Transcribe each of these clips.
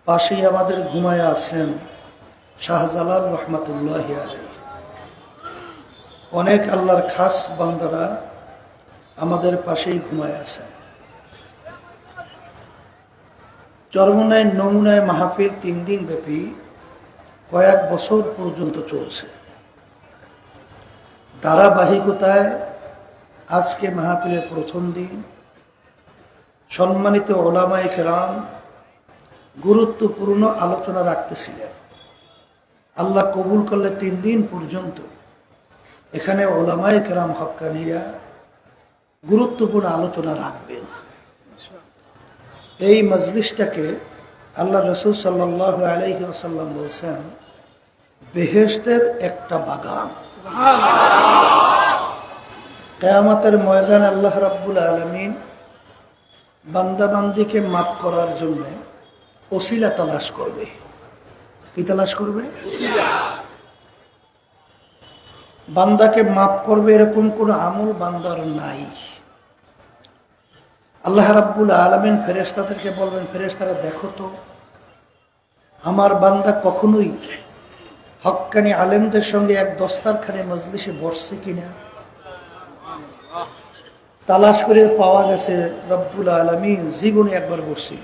পাশেই আমাদের ঘুমায় আছেন শাহজালাল রহমাতুল্লাহ আলাইহি। অনেক আল্লাহর খাস বান্দারা আমাদের পাশেই ঘুমায় আছেন। চরমনায় নমুনায় মাহফিল 3 দিন ব্যাপী কয়েক বছর পর্যন্ত চলছে। ধারাবাহিকতায় আজকে মাহফিলের প্রথম দিন সম্মানিত ওলামায়ে কেরাম গুরুত্বপূর্ণ আলোচনা রাখতেছিলেন। আল্লাহ কবুল করলে 3 দিন পর্যন্ত এখানে ওলামায়ে কেরাম হক্কানীরা গুরুত্বপূর্ণ আলোচনা রাখবেন। এই মজলিসটাকে আল্লাহ রসুল সাল্লাল্লাহু আলাইহি ওয়াসাল্লাম বলছেন বেহেশতের একটা বাগান। কিয়ামতের ময়দানে আল্লাহ রাব্বুল আলামিন বান্দাবান্দিকে মাফ করার জন্য ওসিলা তালাশ করবে। কি তালাশ করবে? বান্দাকে মাফ করবে এরকম কোন আমল বান্দার নাই। আল্লাহ রাব্বুল আলামিন ফেরেশতাদেরকে বলবেন, ফেরেশতারা দেখো তো আমার বান্দা কখনোই হক্কানি আলেমদের সঙ্গে এক দস্তারখানে মজলিসে বসছে কিনা। তালাশ করে পাওয়া গেছে রব্বুল আলামিন জীবনে একবার বসছিল,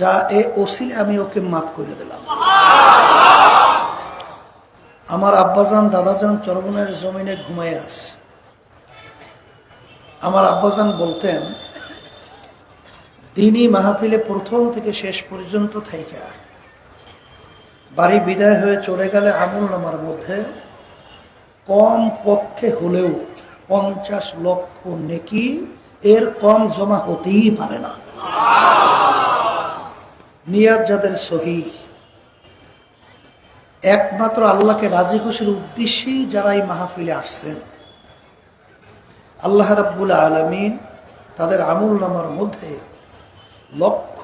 যা এ ওসিলে আমি ওকে মাফ করে দিলাম। আমার আব্বাজান দাদাজান চরমনের জমিনে ঘুমায় আছে। আমার আব্বাজান বলতেন দিনই মাহফিলে প্রথম থেকে শেষ পর্যন্ত থাইকা বাড়ি বিদায় হয়ে চলে গেলে আমল নামার মধ্যে কম পক্ষে হলেও 50 লক্ষ নেকি এর কম জমা হতেই পারে না। নিয়াত যাদের সহি, একমাত্র আল্লাহকে রাজি খুশির উদ্দেশ্যেই যারা এই মাহফিলে আসছেন, আল্লাহ রাব্বুল আলামিন তাদের আমল নামার মধ্যে লক্ষ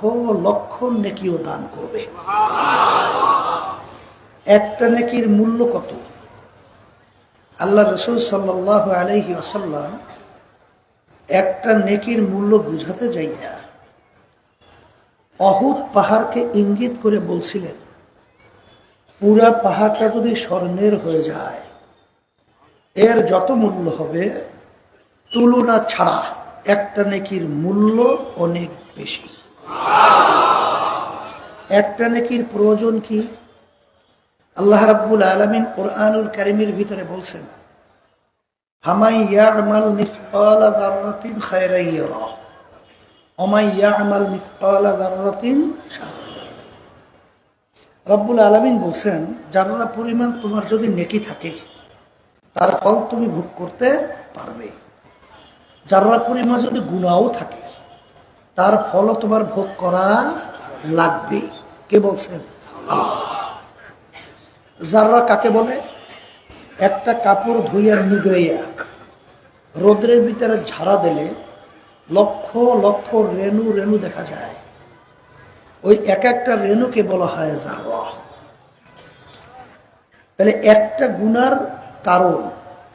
লক্ষ নেকিও দান করবে। একটা নেকির মূল্য কত? আল্লাহ রসুল সাল্লাল্লাহু আলাইহি ওয়াসাল্লাম একটা নেকির মূল্য বুঝাতে যাইয়া অহুদ পাহাড়কে ইঙ্গিত করে বলছিলেন, পুরা পাহাড়টা যদি স্বর্ণের হয়ে যায় এর যত মূল্য হবে তুলনা ছাড়া একটা নেকির মূল্য অনেক বেশি। একটা নেকির প্রয়োজন কি? আল্লাহ রাব্বুল আলামিন কুরআনুল কারীমের ভিতরে বলছেন, হামাই ইয়ামাল মিসকালা যাররাতিন খায়রান ইয়ারা ওয়া মান ইয়ামাল মিসকালা যাররাতিন শাররান ইয়ারা। রব্বুল আলামিন বলছেন যারা পরিমাণ তোমার যদি নেকি থাকে তার ফল তুমি ভোগ করতে পারবে, যারা পরিমাণ যদি গুনাহও থাকে তার ফলও তোমার ভোগ করা লাগবে। কে বলছেন? আল্লাহ। যারা কাকে বলে? একটা কাপড় ধুইয়া নিগড়াইয়া রোদ্রের ভিতরে ঝাড়া দিলে লক্ষ লক্ষ রেণু রেণু দেখা যায়, ওই এক একটা রেণুকে বলা হয় যারা। তাহলে একটা গুনার কারণ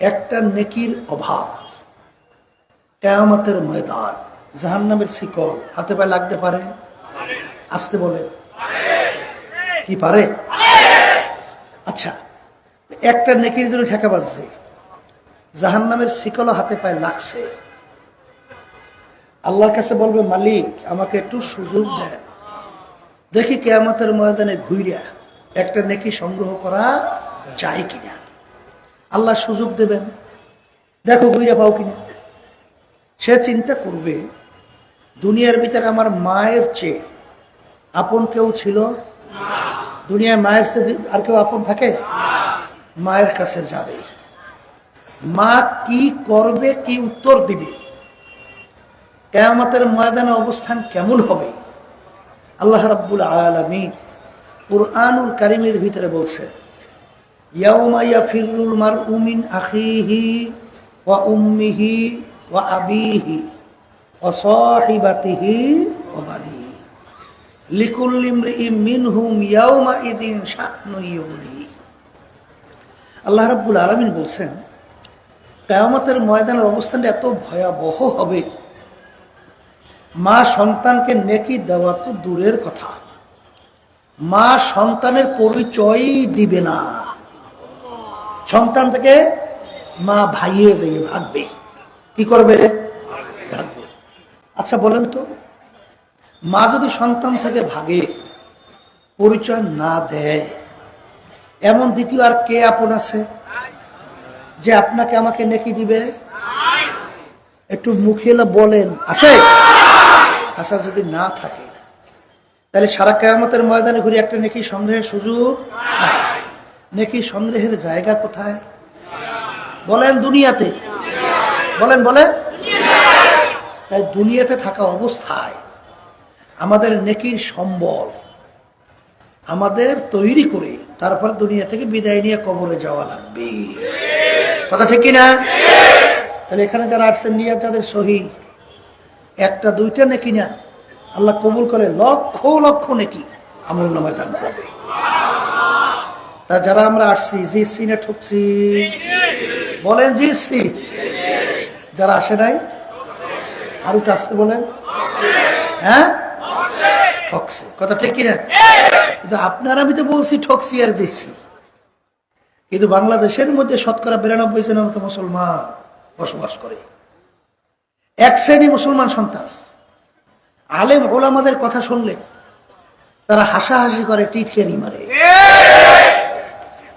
একটা নেকির অভাব। কিয়ামতের ময়দান জাহান্নামের শিকল হাতে পায়ে লাগতে পারে। আসতে বলে কি পারে? আচ্ছা, একটা নেকির জন্য ঠেকা বাজছে, জাহান্নামের শিকল হাতে পায়ে লাগছে। আল্লাহর কাছে বলবে, মালিক আমাকে একটু সুযোগ দেন, দেখি কিয়ামতের ময়দানে ঘুইরা একটা নেকি সংগ্রহ করা যায় কিনা। আল্লাহ সুযোগ দেবেন, দেখো ঘুইরা পাও কিনা। সে চিন্তা করবে দুনিয়ার ভিতরে আমার মায়ের চেয়ে আপন কেউ ছিল? দুনিয়ায় মায়ের চেয়ে আর কেউ আপন থাকে? মায়ের কাছে যাবে, মা কি করবে, কি উত্তর দিবে, কিয়ামতের ময়দানে অবস্থান কেমন হবে। আল্লাহ রাব্বুল আলামিন কুরআনুল কারীমের ভিতরে বলছে, ইয়াউমা ইয়াফিরুল মারউ মিন আখিহি ওয়া উম্মিহি ওয়া আবিহি ওয়া সাহিবাতিহি ওয়া বানিহি লিকুল্লি ইমরিইন মিনহুম ইয়াউমা ইযিন শা'নুন ইউগনিহি। আল্লাহ রাব্বুল আলামিন বলছেন কিয়ামতের ময়দানের অবস্থানটা এত ভয়াবহ হবে মা সন্তানকে নেকি দেওয়া তো দূরের কথা, মা সন্তানের পরিচয়ই দিবে না। সন্তান থেকে মা ভাইয়ে যাবে, ভাগবে। কি করবে? ভাগবে। আচ্ছা বলেন তো, মা যদি সন্তান থেকে ভাগে, পরিচয় না দেয়, এমন দ্বিতীয় আর কে আপন আছে যে আপনাকে আমাকে নেকি দিবে? একটু মুখে বলেন, আছে? আশা যদি না থাকে, তাহলে সারা কিয়ামতের ময়দানে ঘুরে একটা নেকি সংগ্রহের সুযোগ নাই। নেকি সংগ্রহের জায়গা কোথায় বলেন? দুনিয়াতে। বলেন বলেন। তাই দুনিয়াতে থাকা অবস্থায় আমাদের নেকির সম্বল আমাদের তৈরি করে তারপর দুনিয়া থেকে বিদায় নিয়ে কবরে যাওয়া লাগবে। কথা ঠিক কিনা? তাহলে এখানে যারা আসছেন নিয়ত যাদের সহি, একটা দুইটা নেকি না, আল্লাহ কবুল করে লক্ষ লক্ষ নেকি আমলনামায় দান করবে। তা যারা আমরা আসছি জিতছি না ঠকছি? বলেন জিতছি। যারা আসে নাই আর একটু আসতে বলেন। হ্যাঁ, ঠকছে। কথা ঠিক কিনা? কিন্তু আপনার আমি তো বলছি ঠকছি আর জিতছি। কিন্তু বাংলাদেশের মধ্যে শতকরা 92% মতো মুসলমান বসবাস করে। এক শ্রেণী মুসলমান সন্তান আলেম ওলামাদের কথা শুনলে তারা হাসাহাসি করে, টিটকারি মারে,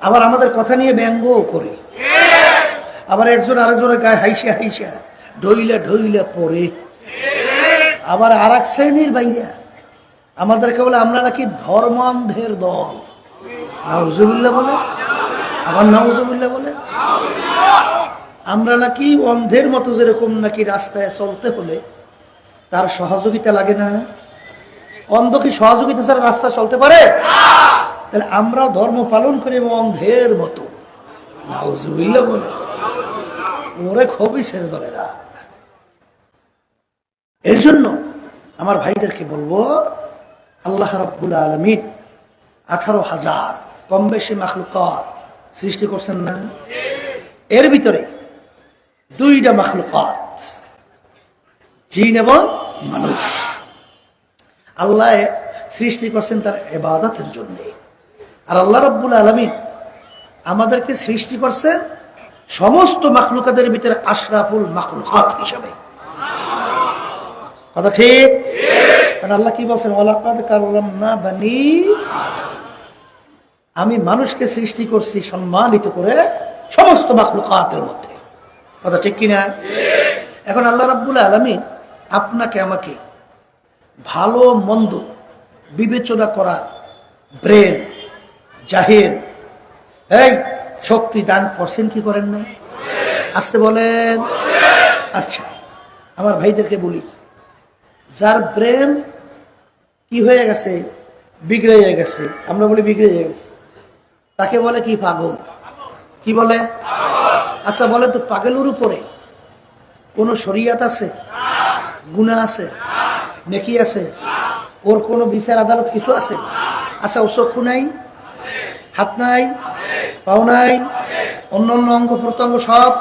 আবার আমাদের কথা নিয়ে ব্যঙ্গও করে, আবার একজন আরেকজনের গায়ে হাইসা হাইসা ঢইলা ঢইলা পড়ে। আবার আর এক শ্রেণীর বাইরে আমাদেরকে বলে আমরা নাকি ধর্মান্ধের দল। নাউজুবিল্লাহ বলে, আবার নাউজুবিল্লাহ বলে। আমরা নাকি অন্ধের মতো, যেরকম নাকি রাস্তায় চলতে হলে তার সহযোগিতা লাগে না। অন্ধ কি সহযোগিতা ছাড়া রাস্তা চলতে পারে? তাহলে আমরা ধর্ম পালন করি অন্ধের মতো। নাউজুবিল্লাহ বলে। ওরে খুবই ছেড়ে দলেরা। এর জন্য আমার ভাইদেরকে বলবো, আল্লাহ রাব্বুল আলামিন 18,000 কম বেশি মাখলুকাত সৃষ্টি করছেন না? এর ভিতরে দুইটা মাখলুকাত, জিন এবং মানুষ, আল্লাহ সৃষ্টি করছেন তার ইবাদতের জন্য। আর আল্লাহ রাব্বুল আলামিন আমাদেরকে সৃষ্টি করছেন সমস্ত মাখলুকাতের ভিতরে আশরাফুল মাখলুকাত হিসাবে। কথা ঠিক? কারণ আল্লাহ কি বলছেন? ওয়ালাকাদ কাররামনা বানি, আমি মানুষকে সৃষ্টি করছি সম্মানিত করে সমস্ত মাখলুকাতের মধ্যে। কথা ঠিক কিনা? এখন আল্লাহ রাব্বুল আলামিন আপনাকে আমাকে ভালো মন্দ বিবেচনা করার ব্রেন, জাহির, এই শক্তি দান করছেন কি করেন না? আসতে বলেন। আচ্ছা, আমার ভাইদেরকে বলি, যার ব্রেন কি হয়ে গেছে? বিগড়ে গেছে। আমরা বলি বিগড়ে গেছে, তাকে বলে কি? পাগল। কি বলে? আচ্ছা বলে তো, পাগলের উপরে কোন শরিয়াত আছে? গুনাহ আছে? নেকি আছে? ওর কোন বিচার আদালত কিছু আছে? আচ্ছা, ও চক্ষু নাই, হাত নাই, পাও নাই, অন্য অন্য অঙ্গ প্রত্যঙ্গ সব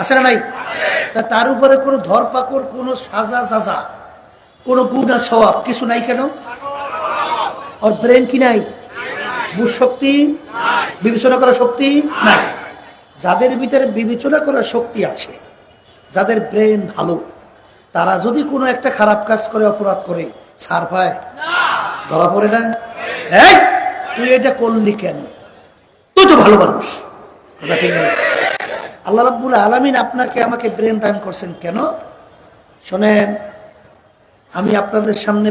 আছে না নাই? তার উপরে কোনো ধরপাকড়, কোনো সাজা সাজা, কোনো গুনাহ সওয়াব কিছু নাই কেন? ওর ব্রেন কি নাই? বুঝ শক্তি, বিবেচনা করার শক্তি নাই। যাদের ভিতরে বিবেচনা করার শক্তি আছে, যাদের ব্রেন ভালো, তারা যদি কোনো একটা খারাপ কাজ করে, অপরাধ করে, ছাড় পায়? ধরা পড়ে না? এই তুই এটা করলি কেন? তুই তো ভালো মানুষ। কথা ঠিক না? আল্লাহ রাব্বুল আলামিন আপনাকে আমাকে ব্রেন দান করছেন কেন? শোনেন, আমি আপনাদের সামনে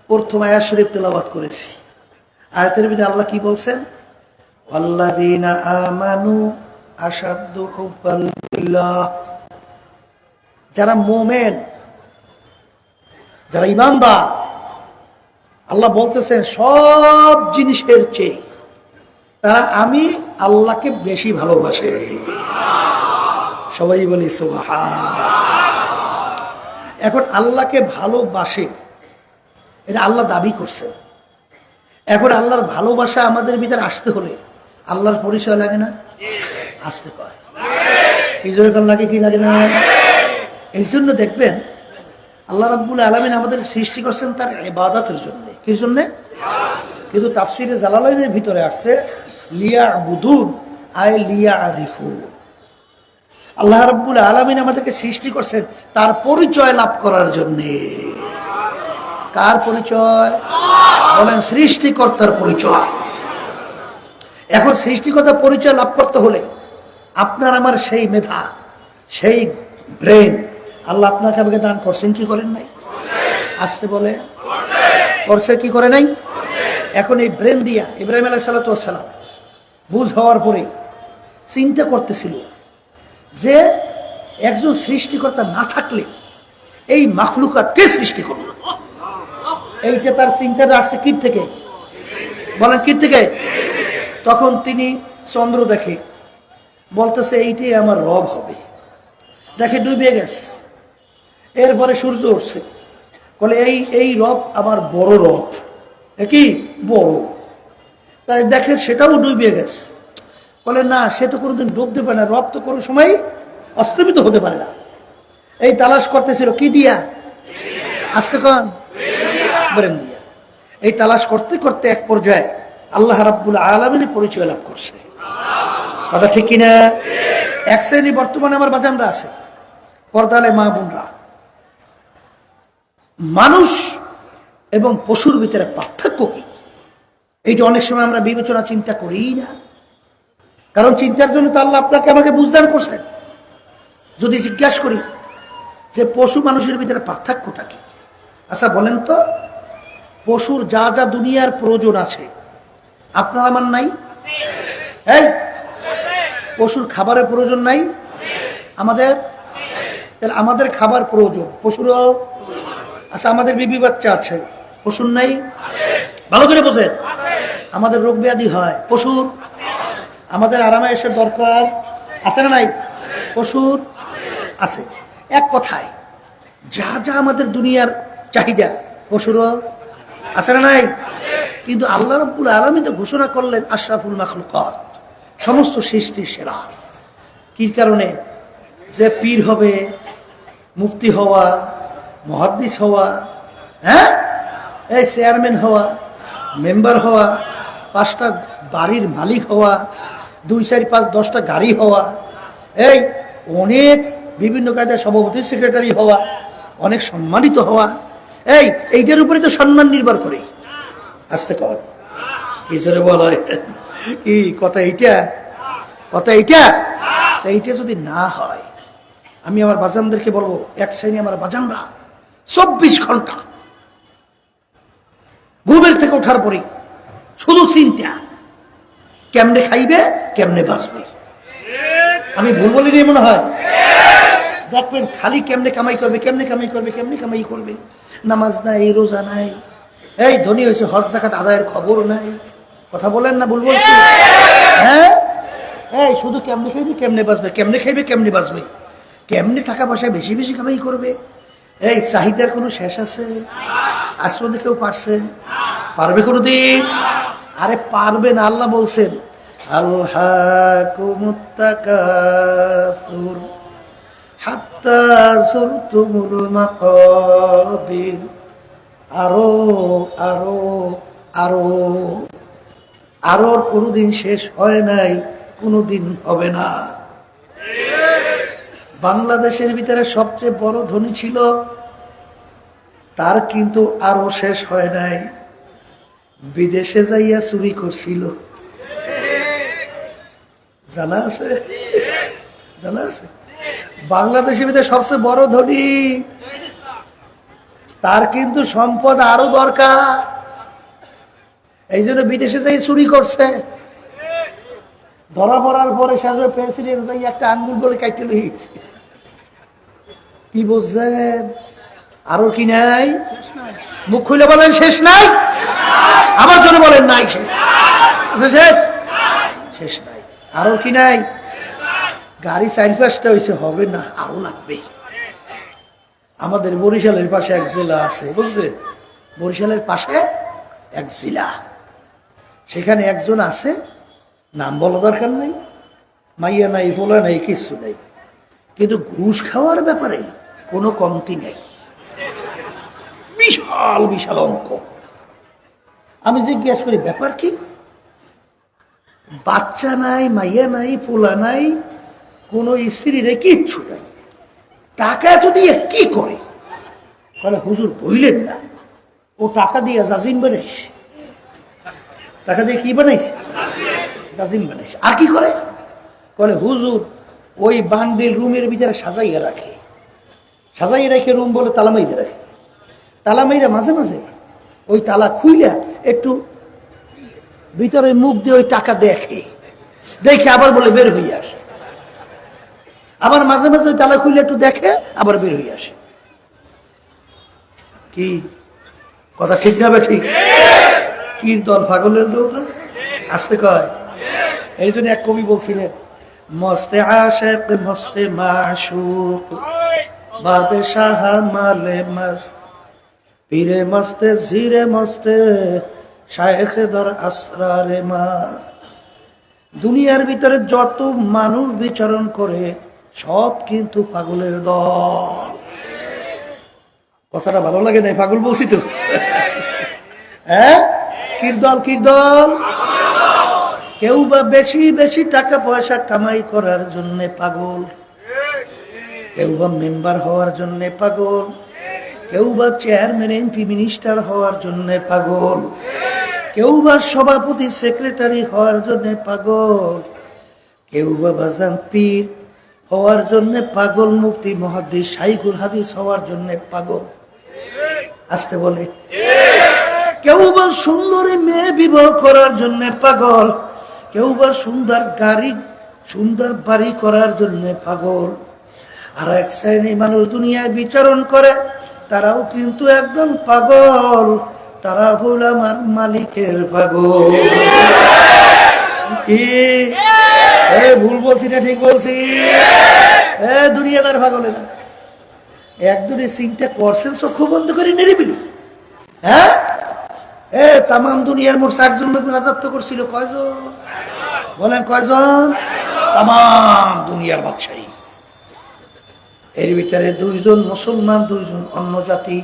প্রথম আয়াত শরীফ তেলাওয়াত করেছি। আয়াতের ভিতরে আল্লাহ কি বলছেন? ওয়াল্লাযীনা আমানু আশাদ্দু হুব্বাল লিল্লাহ। যারা মুমিন, যারা ঈমানদার, আল্লাহ বলতেছেন সব জিনিসের চেয়ে তারা আমি আল্লাহকে বেশি ভালোবাসে। সবাই বলি সুবহান। এখন আল্লাহকে ভালোবাসে, এটা আল্লাহ দাবি করছেন। এখন আল্লাহর ভালোবাসা আমাদের ভিতরে আসতে হলে আল্লাহর পরিচয় লাগে না? আসতে পারে। এই জন্য লাগে কি লাগে না? এই জন্য দেখবেন আল্লাহ রাব্বুল আলামিন আমাদের সৃষ্টি করছেন তার ইবাদতের জন্য। কি জন্য? কিন্তু তাফসিরে জালালাইনের ভিতরে আসছে লিয়াবুদুন আই লিয়ারিফুন। আল্লাহ রাব্বুল আলামিন আমাদেরকে সৃষ্টি করছেন তার পরিচয় লাভ করার জন্য। কার পরিচয়? বলেন, সৃষ্টিকর্তার পরিচয়। এখন সৃষ্টিকর্তার পরিচয় লাভ করতে হলে আপনার আমার সেই মেধা, সেই ব্রেন আল্লাহ আপনাকে আমাকে দান করছেন, কি করেন নাই? আসতে বলে করছে, কি করে নাই? এখন এই ব্রেন দিয়া ইব্রাহিম আলাইহিস সালাতু ওয়াস সালাম বুঝ হওয়ার পরে চিন্তা করতেছিল যে একজন সৃষ্টিকর্তা না থাকলে এই মাখলুকাত কে সৃষ্টি করলো। এইটা তার চিন্তাটা আসছে কি থেকে? বলেন, কি থেকে? তখন তিনি চন্দ্র দেখে, বলতেছে এইটাই আমার রব হবে। দেখে ডুবে গেছে। এরপরে সূর্য উঠছে, বলে এই রব আমার বড় রব। কি বড়? তাই দেখে সেটাও ডুবে গেছে। বলে না, সে তো কোনোদিন ডুবতে পারে না, রব তো কোনো সময় অস্তমিত হতে পারে না। এই তালাশ করতেছিল কি দিয়া? আসতে কন ব্রেন দিয়া। এই তালাশ করতে করতে এক পর্যায়ে আল্লাহ রাব্বুল আলামিনের পরিচয় লাভ করছে। কথা ঠিক কিনা? এক শ্রেণী বর্তমানে আমার বাজানরা আছে, পর্দালে মা বোনরা, মানুষ এবং পশুর ভিতরে পার্থক্য কি এইটা অনেক সময় আমরা বিবেচনা চিন্তা করি না। কারণ চিন্তার জন্য তো আল্লাহ আপনাকে আমাকে বুঝদান করছেন। যদি জিজ্ঞাসা করি যে পশু মানুষের ভিতরে পার্থক্যটা কি, আচ্ছা বলেন তো, পশুর যা যা দুনিয়ার প্রয়োজন আছে আপনার আমার নাই? এই পশুর খাবারের প্রয়োজন নাই আমাদের? তাহলে আমাদের খাবার প্রয়োজন, পশুরও। আচ্ছা আমাদের বিবি বাচ্চা আছে, পশুর নাই? ভালো করে বোঝেন। আমাদের রোগ ব্যাধি হয়, পশুর। আমাদের আরামায়েশের দরকার আছে না নাই? পশুর আছে। এক কথায় যা যা আমাদের দুনিয়ার চাহিদা পশুরও আছে না নাই? কিন্তু আল্লাহ রাব্বুল আলামিন তো ঘোষণা করলেন আশরাফুল মাখলুকাত, সমস্ত সৃষ্টির সেরা। কি কারণে? যে পীর হবে, মুফতি হওয়া, মুহাদ্দিস হওয়া, হ্যাঁ, এই চেয়ারম্যান হওয়া, মেম্বার হওয়া, 5টা বাড়ির মালিক হওয়া, 2, 4, 5, 10টা গাড়ি হওয়া, এই অনেক বিভিন্ন কায়দায় সভাপতি সেক্রেটারি হওয়া, অনেক সম্মানিত হওয়া, এইটার উপরে তো সম্মান নির্ভর করে। আসতে কর কি জোরে বলা হয় কি কথা? এইটা কথা, এইটা যদি না হয়, আমি আমার বাজানদেরকে বলবো, এক শ্রেণী আমার বাজানরা 24 ঘন্টা ঘুমের থেকে ওঠার পরে শুধু চিন্তা কেমনে খাইবে, কেমনে বাঁচবে। আমি ভুল বলিনি মনে হয়? দেখবেন খালি কেমনে কামাই করবে, কেমনে কামাই করবে, কেমনে কামাই করবে। নামাজ নাই, রোজা নাই, এই ধনী হয়েছে হজ যাকাত আদায়ের খবর নাই। কথা বলেন না, ভুল বলছি? হ্যাঁ, এই শুধু কেমনে খাইবে, কেমনে বাঁচবে, কেমনে খাইবে, কেমনে বাঁচবে, কেমনে টাকা পয়সা বেশি বেশি কামাই করবে। এই চাহিদার কোনো শেষ আছে? আজ পর্যন্ত কেউ পারছে? পারবে কোনোদিন? আরে পারবে না। আল্লাহ বলছেন আলহাকুমুত তাকাসুর হাত্তা যুরতুমুল মাকাবির। আরো আরো আরো আরোর কোনোদিন শেষ হয় নাই, কোনোদিন হবে না। বাংলাদেশের ভিতরে সবচেয়ে বড় ধনী ছিল, তার কিন্তু আরো শেষ হয় নাই, বিদেশে যাইয়া চুরি করছিল। জানা আছে? জানা আছে? বাংলাদেশের ভিতরে সবচেয়ে বড় ধনী, তার কিন্তু সম্পদ আরো দরকার, এই জন্য বিদেশে যাই চুরি করছে। ধরা পড়ার পরে সাজে প্রেসিডেন্ট যাই একটা আঙ্গুল বলে কাটতে লিখছে। কি বলছেন? আরো কি নাই? মুখ খুলে বলেন শেষ নাই। আবার জন্য বলেন নাই শেষ। আচ্ছা শেষ? শেষ নাই। আরো কি নাই? গাড়ি 4-5টা হয়েছে, হবে না, আরো লাগবে। আমাদের বরিশালের পাশে এক জেলা আছে, বুঝলেন? বরিশালের পাশে এক জেলা, সেখানে একজন আছে, নাম বলা দরকার নাই, মাইয়া নাই, ফোলা নাই, কিচ্ছু নাই, কিন্তু ঘুষ খাওয়ার ব্যাপারে কোনো কমতি নেই। বিশাল বিশাল অঙ্ক। আমি জিজ্ঞেস করি ব্যাপার কি? বাচ্চা নাই, মাইয়া নাই, পোলা নাই, কোনো স্ত্রী রে কিচ্ছু নাই, টাকা এত দিয়ে কি করে? তাহলে হুজুর বললেন না, ও টাকা দিয়ে জাজিম বানাইছে। টাকা দিয়ে কি বানাইছে? জাজিম বানাইছে। আর কি করে? বলে হুজুর ওই বান্ডিল রুমের ভিতরে সাজাইয়া রাখে, সাজাইয়া রেখে রুম বলে তালা মাইরে রাখে। তালা মাইরা মাঝে মাঝে ওই তালা খুইলা একটু ভিতরে মুখ দিয়ে ওই টাকা দেখে, দেখে আবার বলে বের হয়ে আসে। আবার মাঝে মাঝে ওই তালা খুইলে একটু দেখে, আবার বের হয়ে আসে। কি কথা ঠিক যাবে? ঠিক। কি দল পাগলের দল না? আসতে কয়। এই জন্য এক কবি বলছিলেন, মস্তে আশেক মস্তে মাশুক বাদশাহ মালে মস্ত পীরে মস্তে জিরে মস্তে শায়েখে দর আসরারে মা। দুনিয়ার ভিতরে যত মানুষ বিচরণ করে সব কিন্তু পাগলের দল। কথাটা ভালো লাগে না? পাগল বলছি তো। হ্যাঁ, কির দল? কির দল? কেউ বা বেশি বেশি টাকা পয়সা কামাই করার জন্য পাগল, কেউ বা মেম্বার হওয়ার জন্য পাগল, কেউ বা চেয়ারম্যান এমপি মিনিস্টার হওয়ার জন্য পাগল, কেউ বা সভাপতি সেক্রেটারি হওয়ার জন্য পাগল, কেউ বা বাজান পীর হওয়ার জন্য পাগল, মুফতি মুহাদ্দিস শাইখুল হাদিস হওয়ার জন্য পাগল। আসতে বলে। কেউ বা সুন্দরী মেয়ে বিবাহ করার জন্য পাগল, কেউ বা সুন্দর গাড়ি সুন্দর বাড়ি করার জন্য পাগল। আর এক শ্রেণী মানুষ দুনিয়ায় বিচরণ করে, তারাও কিন্তু একদম পাগল, তারা হল আমার মালিকের পাগল। ভুল বলছি না ঠিক বলছি? দুনিয়াদার পাগল না। একদিনে চিন্তা করছেন চক্ষু বন্ধ করে নিরিবিলি? হ্যাঁ, তাম দুনিয়ার মোট 60 জন রাজত্ব করছিল। কয়জন বলেন? কয়জন? তাম দুনিয়ার বাদশাহী। এর ভিতরে 2 জন মুসলমান, 2 জন অন্য জাতি।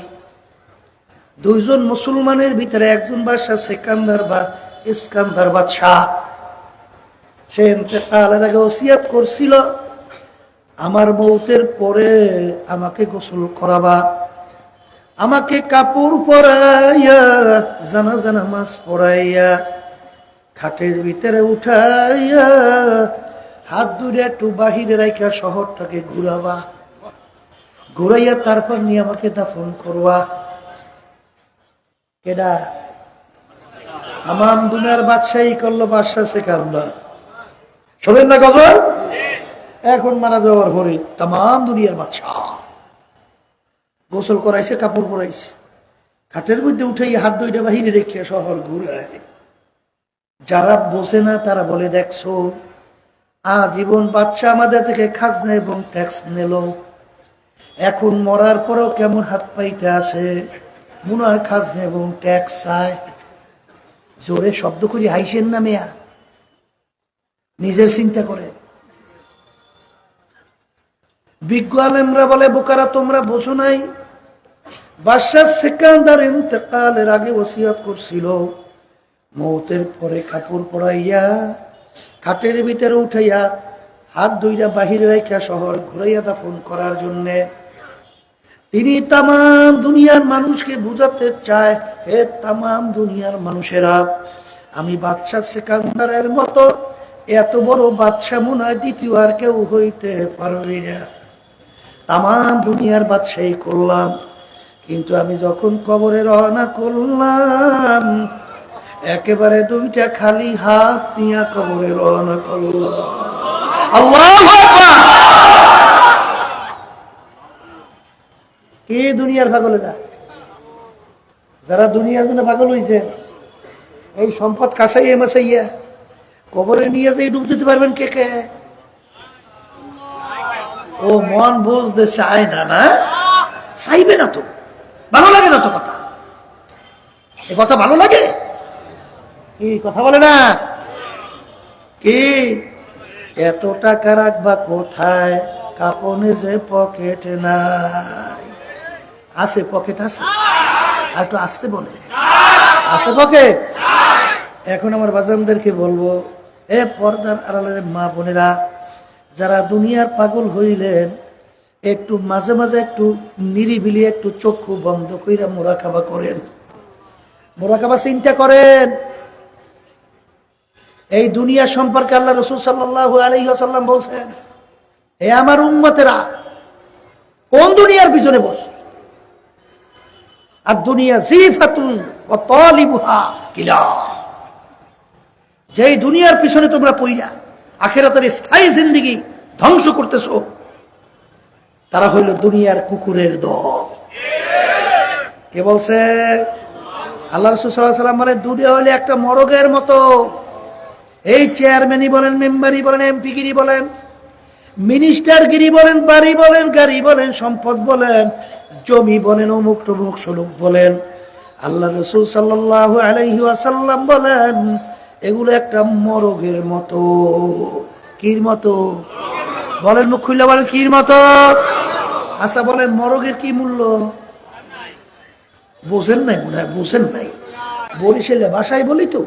2 জন মুসলমানের ভিতরে একজন বাদশাহ সেকান্দার বা ইস্কান্দার বাদশাহ। সে ইন্তেকালের আগে ওসিয়ত করছিল, আমার মৌতের পরে আমাকে গোসল করাবা, আমাকে কাপড় পরাইয়া জানাজা নামাজ পড়াইয়া খাটের ভিতরে উঠাইয়া হাত ধরে একটু বাহিরে রাখা শহরটাকে ঘুরাবা, ঘুরাইয়া তারপর নিয়ে আমাকে দাফন করবা। কেডা? আমার দুনিয়ার বাদশাহী করলো বাদশাহ সেকান্দার। শোনেন না গজল? এখন মারা যাওয়ার পরে তাম দুনিয়ার বাদশাহ গোসল করাইছে, কাপড় পরাইছে, খাটের মধ্যে উঠেই হাত দুইটা বাহিরে রেখে শহর ঘুরায়। যারা বোঝে না তারা বলে, দেখছো আজীবন বাদশা আমাদের থেকে খাজনা এবং ট্যাক্স নিল, এখন মরার পরেও কেমন হাত পাইতে আসে, মনে হয় খাজনা এবং ট্যাক্স চায়। জোরে শব্দ করি হাইসেন না মেয়া, নিজের চিন্তা করে। বিজ্ঞ আলেমরা বলে, বোকারা তোমরা বোঝো নাই, বাদশাহ সেকান্দার ইন্তেকালের আগে ওসিয়ত করছিল, মৌতের পরে কাপড় পরাইয়া খাটের ভিতরে উঠাইয়া হাত দুইটা বাহিরে রাখা শহর ঘুরাইয়া দাফন করার জন্য। তিনি তাম দুনিয়ার মানুষকে বুঝাতে চায়, হে তাম দুনিয়ার মানুষেরা, আমি বাদশাহ সেকান্দারের মতো এত বড় বাদশাহ মনে হয় দ্বিতীয় আর কেউ হইতে পারবি না। তাম দুনিয়ার বাদশাহী করলাম, কিন্তু আমি যখন কবরে রওনা করলাম একেবারে 2টা খালি হাত নিয়ে কবরে রওনা করলাম। আল্লাহু আকবার! কে দুনিয়ার পাগলেরা? যারা দুনিয়ার জন্য পাগল হয়েছে, এই সম্পদ কাছাইয়া মাছাইয়া কবরে নিয়ে যাই ডুব দিতে পারবেন কে কে? ও মন বুঝতে চায় না, না চাইবে না তো, ভালো লাগে না তো কথা। এ কথা ভালো লাগে? কি কথা বলে না? কি এত টাকা রাখবা কোথায়? কাপনে যে পকেট নাই। আছে পকেট আছে? আর একটু আসতে বলে আসে পকে। এখন আমার বাজানদেরকে বলবো, এ পর্দার আড়ালের মা বোনেরা, যারা দুনিয়ার পাগল হইলেন, একটু মাঝে মাঝে একটু নিরিবিলি একটু চক্ষু বন্ধ কইরা মোরাকাবা করেন, মোরাকাবা চিন্তা করেন। এই দুনিয়া সম্পর্কে আল্লাহ রাসূল সাল্লাল্লাহু আলাইহি ওয়াসাল্লাম বলছেন, হে আমার উম্মতেরা, কোন দুনিয়ার পিছনে বসে? আর দুনিয়া জিফাতুন ওয়া তালিবুহা কিলাহ। যেই দুনিয়ার পিছনে তোমরা পইরা আখিরাতের স্থায়ী জিন্দেগি ধ্বংস করতেছো, তারা হইল দুনিয়ার কুকুরের দল। কে বলছে? আল্লাহ রাসূল সাল্লাল্লাহু আলাইহি ওয়াসাল্লাম বলেন, দুনিয়া হইলে একটা মরগের মতো। এই চেয়ারম্যানই বলেন, মেম্বারই বলেন, এমপিগিরি বলেন, মিনিস্টারগিরি বলেন, বাড়ি বলেন, গাড়ি বলেন, সম্পদ বলেন, জমি বলেন, অমুক টমুক সলুক বলেন, আল্লাহ রাসূল সাল্লাল্লাহু আলাইহি ওয়াসাল্লাম বলেন, এগুলো একটা মরগের মতো। কির মতো? বলেন, মুখ খুলে বলেন, কির মতো? আচ্ছা বলেন, মরগের কি মূল্য? বোঝেন নাই মনে হয়, বোঝেন নাই। বরিশালে ভাষায় বলি তো,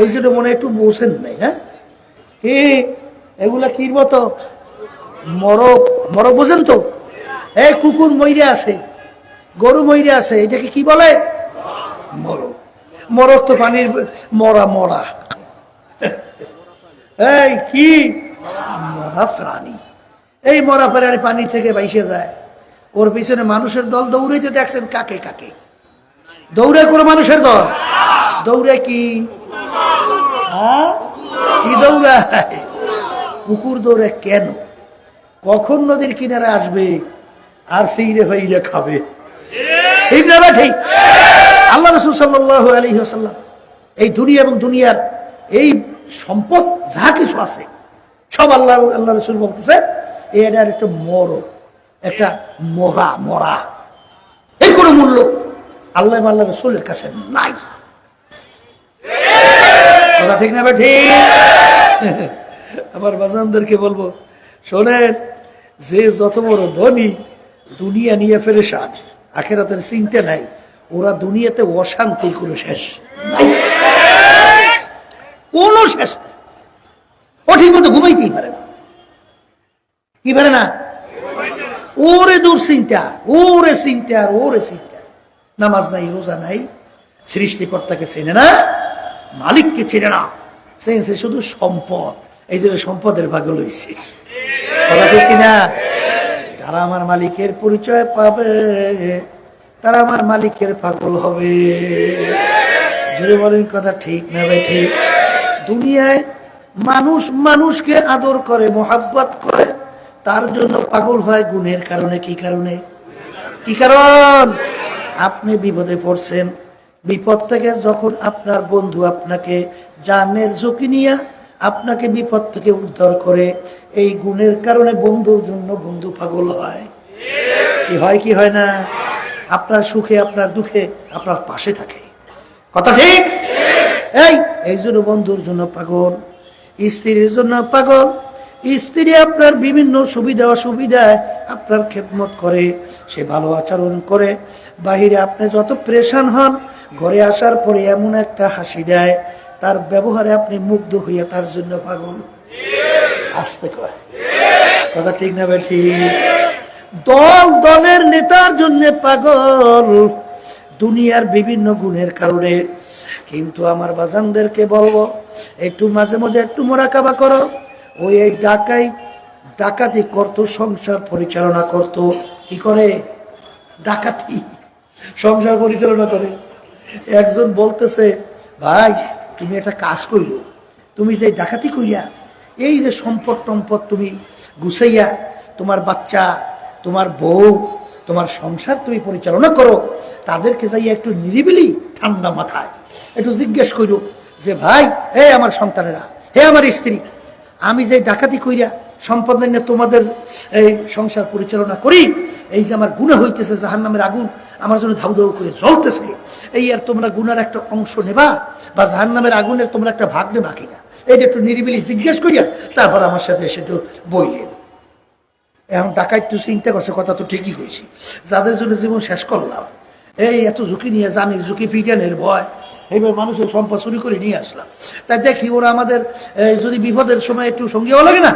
এই জন্য মনে হয় একটু বোঝেন নাই না? কি এগুলা কির মতো? মরগ। মরগ বোঝেন তো? এই কুকুর মইরে আছে, গরু মইরে আছে, এটাকে কি বলে? মরগ। মরগ তো পানির মরা মরা। এই কি মরা প্রাণী। এই মরা প্রাণী পানি থেকে বাইসে যায়, ওর পিছনে মানুষের দল দৌড়াইতে দেখছেন? কাকে কাকে দৌড়ে? কোনো মানুষের দল দৌড়ে কি? কি দৌড়ায়? কুকুর দৌড়ে কেন? কখন নদীর কিনারে আসবে আর সেইরে হইলে খাবে। ঠিক না? ঠিক। আল্লাহ রাসূল সাল্লাল্লাহু আলাইহি ওয়াসাল্লাম এই দুনিয়া এবং দুনিয়ার এই সম্পদ যা কিছু আছে সব আল্লাহ রাসূল বলতেছে এটার একটা মরক, একটা মরা মরা, এই কোনো মূল্য আল্লাহ আল্লাহ রাসূলের কাছে নাই। কথা ঠিক না? ঠিক। আমার বাজানদেরকে বলবো, শোনেন, যে যত বড় ধনী, দুনিয়া নিয়ে পেরেশান, আখিরাতের চিন্তা নাই, ওরা দুনিয়াতে অশান্তি কোনো শেষ নাই, কোনো শেষ নাই। ও ঠিক মতো ঘুমাইতেই পারে না। কি পারে না? ওরে দুশ্চিন্তা, ওরে চিন্তা, আর ওরে চিন্তা। নামাজ নাই, রোজা নাই, সৃষ্টিকর্তাকে চেনে না, মালিককে চেনে না, চেনেছে শুধু সম্পদ। এই জন্য সম্পদের পাগল হয়েছে। কথা ঠিক কিনা? যারা আমার মালিকের পরিচয় পাবে তারা আমার মালিকের পাগল হবে। জোরে বলেন, কথা ঠিক না ভাই? ঠিক। দুনিয়ায় মানুষ মানুষকে আদর করে, মোহাব্বত করে, তার জন্য পাগল হয় গুণের কারণে। কি কারণে? কি কারণ? আপনি বিপদে পড়ছেন, বিপদ থেকে যখন আপনার বন্ধু আপনাকে জানের ঝুঁকি নিয়ে আপনাকে বিপদ থেকে উদ্ধার করে, এই গুণের কারণে বন্ধুর জন্য বন্ধু পাগল হয়। কি হয়? কি হয় না? আপনার সুখে আপনার দুঃখে আপনার পাশে থাকে। কথা ঠিক? এই জন্য বন্ধুর জন্য পাগল, স্ত্রীর জন্য পাগল। স্ত্রী আপনার বিভিন্ন সুবিধা অসুবিধায় আপনার খেদমত করে, সে ভালো আচরণ করে, বাহিরে আপনি যত প্রেশান হন, ঘরে আসার পরে এমন একটা হাসি দেয়, তার ব্যবহারে আপনি মুগ্ধ হইয়া তার জন্য পাগল। আসতে কয়। কথা ঠিক না ভাই? ঠিক। দল দলের নেতার জন্য পাগল, দুনিয়ার বিভিন্ন গুণের কারণে। কিন্তু আমার বাজানদেরকে বলবো, একটু মাঝে মাঝে একটু মোরাকাবা করো। ওই ডাকাতি করতো, সংসার পরিচালনা করতো। কি করে? ডাকাতি, সংসার পরিচালনা করে। একজন বলতেছে, ভাই তুমি একটা কাজ কইরো, তুমি যে ডাকাতি কইয়া এই যে সম্পদ টম্পদ তুমি গুছাইয়া তোমার বাচ্চা, তোমার বউ, তোমার সংসার তুমি পরিচালনা করো, তাদেরকে যাইয়া একটু নিরিবিলি ঠান্ডা মাথায় একটু জিজ্ঞেস করো যে, ভাই হে আমার সন্তানেরা, হে আমার স্ত্রী, আমি যে ডাকাতি কইরা সম্পদ নিয়ে তোমাদের এই সংসার পরিচালনা করি, এই যে আমার গুনাহ হইতেছে, জাহান্নামের আগুন আমার জন্য ধাউ ধাউ করে জ্বলতেছে, এই আর তোমরা গুনার একটা অংশ নেবা বা জাহান্নামের আগুনের তোমরা একটা ভাগ নেবা কিনা, এইটা একটু নিরিবিলি জিজ্ঞেস করিয়া তারপর আমার সাথে এসে একটু বইলেন। এখন ডাকাত তো চিন্তা করছে, কথা তো ঠিকই কইছি, যাদের জন্য জীবন শেষ করলাম, এই এত ঝুঁকি নিয়ে জানির ঝুঁকি ফিটানের ভয় এইবার মানুষের সম্পদ চুরি করে নিয়ে আসলাম। তাই দেখি ওরা আমাদের যদি বিপদের সময় একটু সঙ্গীও লাগে না,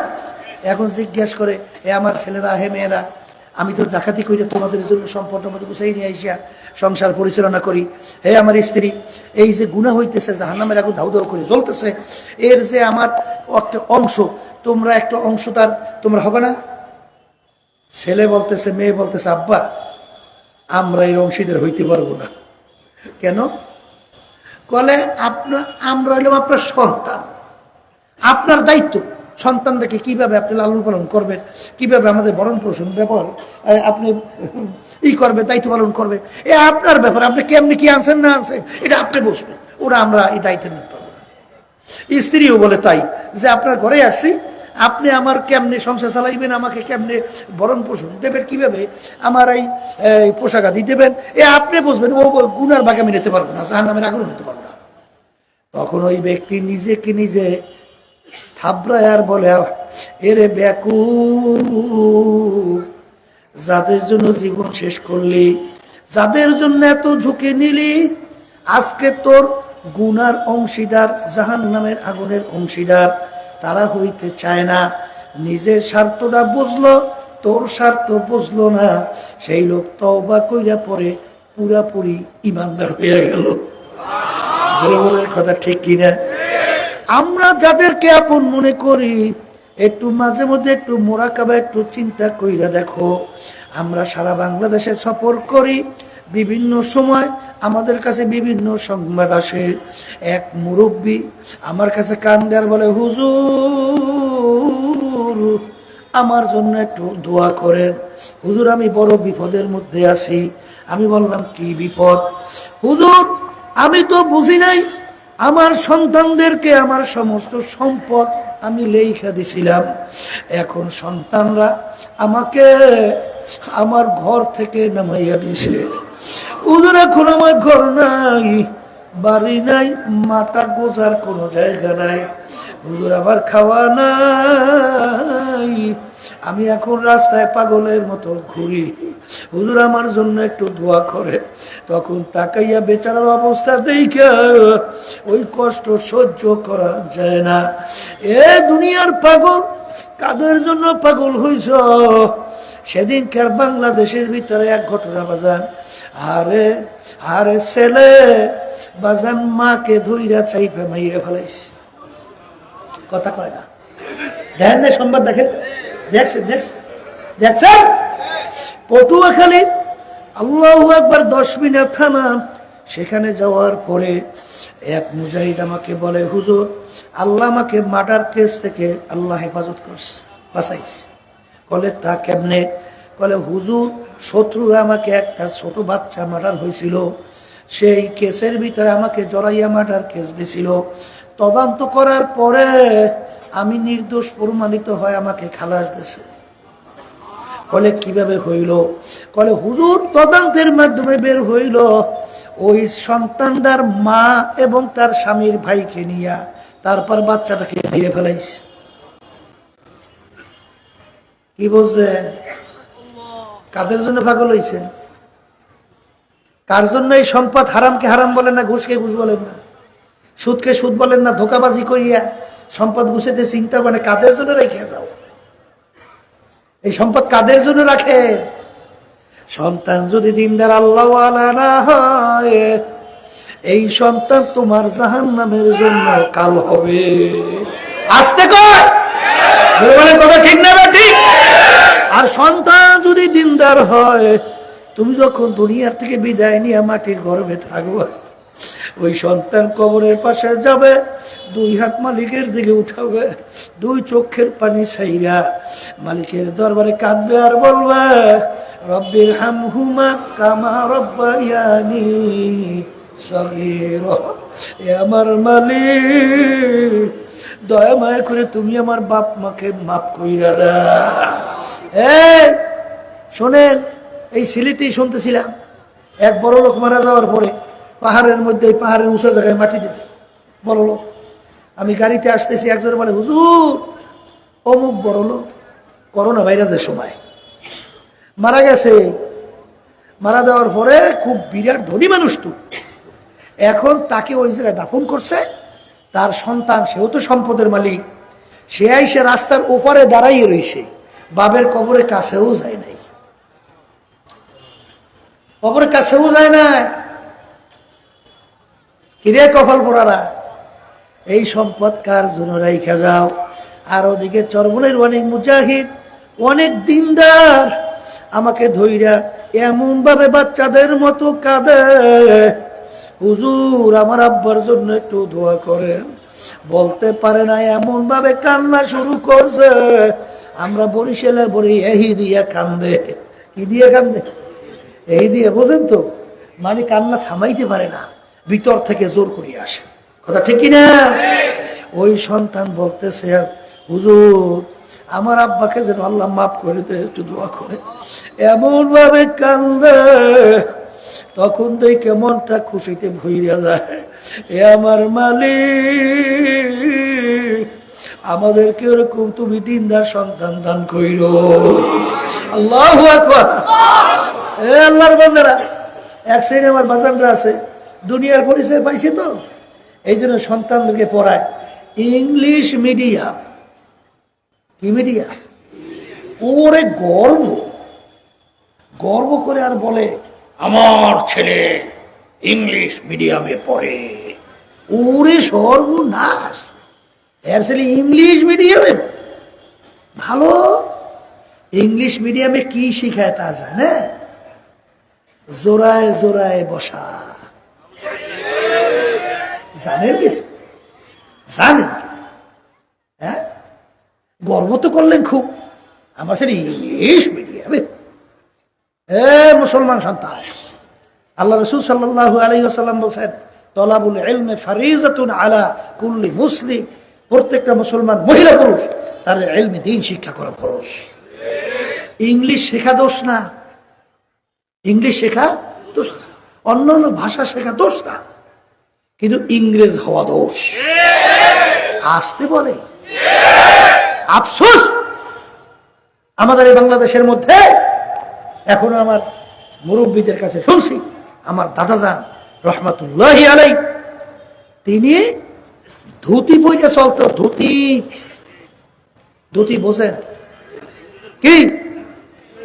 এখন জিজ্ঞেস করে এ আমার ছেলেরা, হে মেয়েরা, আমি তো ডাকাতি করে তোমাদের জন্য সম্পদ আমাদের গুছাই নিয়ে আইসা সংসার পরিচালনা করি। হে আমার স্ত্রী, এই যে গুনাহ হইতেছে, জাহান্নামের আগুন ধাউ ধাউ করে জ্বলতেছে, এর যে আমার একটা অংশ, তোমরা একটা অংশ তার তোমরা হবে না? ছেলে বলতেছে, মেয়ে বলতেছে, আব্বা আমরা এই অংশীদার হইতে পারবো না। কেন? বলে আমরা হইলাম আপনার সন্তান, আপনার দায়িত্ব সন্তানদেরকে কিভাবে আপনি লালন পালন করবেন, কিভাবে আমাদের ভরণ পোষণ ব্যাপার আপনি করবে, দায়িত্ব পালন করবে, এ আপনার ব্যাপার। আপনি কেমনি কি আনছেন না আনছেন এটা আপনি বসবেন, ওরা আমরা এই দায়িত্ব নিতে পারবো না। স্ত্রীও বলে তাই, যে আপনার ঘরে আসছি, আপনি আমার কেমনে সংসার চালাইবেন, আমাকে কেমনে ভরণ পোষণ দেবেন, কিভাবে আমার এই পোশাক আদি দেবেন, এ আপনি বুঝবেন। ও গুনার ভাগে আমি নিতে পারবো না, জাহান্নামের আগুন নিতে পারবো না। তখন ওই ব্যক্তি নিজেকে নিজে থাবড়ায় আর বলে, এরে বেকুব, যাদের জন্য জীবন শেষ করলি, যাদের জন্য এত ঝুঁকি নিলি, আজকে তোর গুনার অংশীদার, জাহান্নামের আগুনের অংশীদার তারা হইতে চায় না। নিজের স্বার্থটা বুঝলো, তোর স্বার্থ বুঝলো না, সেই লোক তওবা কইরা পরে পুরাপুরি ইমানদার হয়ে গেল। কথা ঠিক কিনা? আমরা যাদেরকে আপন মনে করি, একটু মাঝে মধ্যে একটু মোরাকাবা, একটু চিন্তা কইরা দেখো। আমরা সারা বাংলাদেশে সফর করি, বিভিন্ন সময় আমাদের কাছে বিভিন্ন সংবাদ আসে। এক মুরব্বী আমার কাছে কান্দার বলে, হুজুর আমার জন্য একটু দোয়া করেন। হুজুর আমি বড় বিপদের মধ্যে আছি। আমি বললাম, কি বিপদ? হুজুর আমি তো বুঝি নাই, আমার সন্তানদেরকে আমার সমস্ত সম্পদ আমি লেখা দিছিলাম, এখন সন্তানরা আমাকে আমার ঘর থেকে নামাইয়া দিছে। হুজুর এখন আমার ঘর নাই, বাড়ি নাই, মাথা গোজার কোনো জায়গা নাই, হুজুর আবার খাওয়া নাই, আমি এখন রাস্তায় পাগলের মতো ঘুরি, হুজুর আমার জন্য একটু দোয়া করে। তখন তাকাইয়া বেচারার অবস্থা দেখা ওই কষ্ট সহ্য করা যায় না। এ দুনিয়ার পাগল, কাদের জন্য পাগল হইছ? সেদিনকার বাংলাদেশের ভিতরে এক ঘটনা বাজান, আরে আরে ছেলে বাজান মাকে ধইরা চাইপে মাইরে ফেলাইছে। কথা কয় না, দেখেন না সংবাদ? দেখেন, দেখছেন দেখছেন দেখছেন পটুয়াখালী আল্লাহু আকবার 10 মিনিট থানা। সেখানে যাওয়ার পরে এক মুজাহিদ আমাকে বলে, হুজুর আল্লাহ আমাকে মার্ডার কেস থেকে আল্লাহ হেফাজত করছে, বাঁচাইছে। বলে তা কেমনে? বলে হুজুর শত্রুরা আমাকে একটা ছোট বাচ্চা মার্ডার হয়েছিল, সেই কেসের ভিতরে আমাকে জড়াইয়া মার্ডার কেস দিছিল। তদন্ত করার পরে আমি নির্দোষ প্রমাণিত হয় আমাকে খালাস দিয়েছে। বলে কিভাবে হইল? বলে হুজুর তদন্তের মাধ্যমে বের হইল ওই সন্তানটার মা এবং তার স্বামীর ভাইকে নিয়া তারপর বাচ্চাটাকে মেরে ফেলাইছে। কি বলছেন? কাদের জন্য পাগল হইছেন? কার জন্য এই সম্পদ? হারামকে হারাম বলেন না, ঘুষকে ঘুষ বলেন না, সুদকে সুদ বলেন না, ধোকাবাজি করিয়া সম্পদ ঘুষেতে চিন্তা মানে কাদের জন্য রেখে যাও? এই সম্পদ কাদের জন্য রাখে? সন্তান যদি দিনদার আল্লাহওয়ালা না হয়, এই সন্তান তোমার জাহান্নামের জন্য কাল হবে। আসতে কয় কথা ঠিক না? ঠিক। আর সন্তান যদি দিনদার হয়, তুমি যখন দুনিয়ার থেকে বিদায় নিয়ে মাটির গর্ভে থাকবে, ওই সন্তান কবরের পাশে যাবে, 2 হাত মালিকের দিকে উঠাবে, 2 চোখের পানি ছাইরা মালিকের দরবারে কাঁদবে আর বলবে, রব্বির হামহুমা কামা রব্বায়ানি সগীরা। এ আমার মালিক, দয়া মায়া করে তুমি আমার বাপ মাকে মাফ কইরা দাও। শোনেন, এই সিলেটি শুনতেছিলাম, এক বড় লোক মারা যাওয়ার পরে পাহাড়ের মধ্যে, পাহাড়ের উঁচা জায়গায় মাটি দিতে বড় লোক। আমি গাড়িতে আসতেছি, একজন বলে, হুজুর অমুক বড় লোক করোনা ভাইরাসের সময় মারা গেছে, মারা যাওয়ার পরে খুব বিরাট ধনী মানুষ তো, এখন তাকে ওই জায়গায় দাফন করছে। তার সন্তান, সেও তো সম্পদের মালিক, সে আইসে রাস্তার ওপারে দাঁড়াইয়ে রয়েছে, বাবের কবরের কাছেও যায় নাই, কবরের কাছেও যায় নাই। কিরে কপাল পোড়ারা, এই সম্পদ কার জন্য রাইখা যাও? আর ওদিকে চরমনের অনেক মুজাহিদ, অনেক দিনদার আমাকে ধইরা এমন ভাবে বাচ্চাদের মতো কাঁদে, হুজুর আমার আব্বার জন্য একটু দোয়া করেন। বলতে পারে না, এমন ভাবে কান্না শুরু করছে, আমরা বরিশালে বলি এহি দিয়ে কান্দে। কি দিয়ে কান্দে? এই দিয়ে, বোঝেন তো, মানে কান্না থামাইতে পারে না, ভিতর থেকে জোর করিয়ে আসে। কথা ঠিক কিনা? ওই সন্তান বলতেছে, হুজুর আমার আব্বাকে যেন আল্লাহ মাফ করে দেয়, একটু দোয়া করে। এমন ভাবে কান্দে, তখন দেখে মনটা খুশিতে ভইরা যায়। এ আমার মালিক, আমাদেরকে ওরকম তুমি দিনদার সন্তান দান কইরো। আল্লাহু আকবার। এ আল্লাহর বান্দারা, এক শ্রেণী আমার বাজানরা আছে, দুনিয়ার পরিচয় পাইছে তো, এই জন্য সন্তানদেরকে পড়ায় ইংলিশ মিডিয়াম। কি মিডিয়াম? ওরে গর্ব গর্ব করে আর বলে, আমার ছেলে ইংলিশ মিডিয়ামে পড়ে। ওরে সর্বনাশ, এর ছেলে ইংলিশ মিডিয়ামে ভালো। ইংলিশ মিডিয়ামে কি শিখায় তা জানে? জোড়ায় জোড়ায় বসা। জানেন কিছু? জানেন? হ্যাঁ, গর্ব তো করলেন খুব, আমার ছেলে ইংলিশ মিডিয়ামে। মুসলমান সন্তান, আল্লাহ রাসূল সাল্লাল্লাহু আলাইহি ওয়াসাল্লাম বলেন, তলাবুল ইলমি ফারিজাতুন আলা কুল্লি মুসলিম। প্রত্যেকটা মুসলমান, মহিলা পুরুষ, তার ইলমে দ্বীন শিক্ষা করা ফরজ। ইংলিশ শেখা দোষ না, ইংলিশ শেখা দোষ না, অন্যান্য ভাষা শেখা দোষ না, কিন্তু ইংরেজ হওয়া দোষ। আসতে বলে আফসোস, আমাদের এই বাংলাদেশের মধ্যে এখনো আমার মুরব্বীদের কাছে শুনছি, আমার দাদাজান রহমাতুল্লাহি আলাইহি, তিনি ধুতি পরে চলতো। ধুতি, ধুতি বোঝেন কি?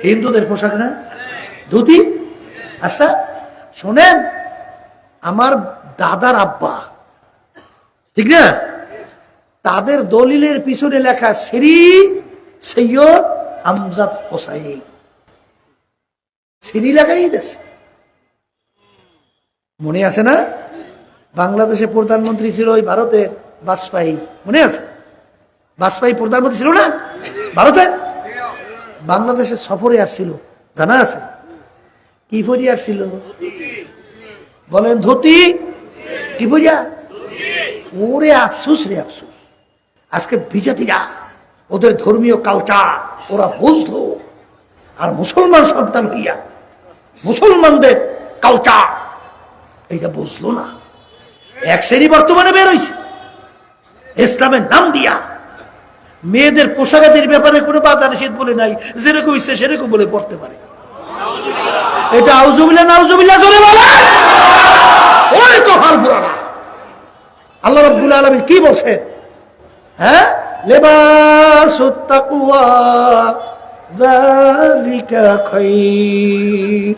হিন্দুদের পোশাক না ধুতি? আচ্ছা শোনেন, আমার দাদার আব্বা, ঠিক না, তাদের দলিলের পিছনে লেখা শ্রী সৈয়দ আমজাদ হোসাইন। শ্রী লাগাই দিয়েছে, মনে আছে না? বাংলাদেশে প্রধানমন্ত্রী ছিল ওই ভারতের বাজপেয়ী, মনে আছে? বাজপেয়ী প্রধানমন্ত্রী ছিল না ভারতের? বাংলাদেশের সফরে আসছিল, জানা আছে? কি পরে আসছিল বলেন? ধুতি। কি পরিয়া? ওরে আফসুস রে আফসুস, আজকে বিজাতিরা ওদের ধর্মীয় কালচার ওরা বুঝলো, আর মুসলমান সন্তান হইয়া মুসলমানদের কালচার এইটা বুঝলো না। এক শ্রেণী বর্তমানে বের হয়েছে ইসলামের নাম দিয়া, মেয়েদের পোশাকাদের ব্যাপারে কোনো বাধা নিষেধ বলে নাই, যেরকম ইচ্ছে সেরকম বলে পড়তে পারে। এটা আউযুবিল্লাহ নাউযুবিল্লাহ জোরে বলে। ওই কপাল পুরানা। আল্লাহ রাব্বুল আলামিন কি বলছেন? হ্যাঁ, লিবাসুত তাকওয়া যালিকা খায়র,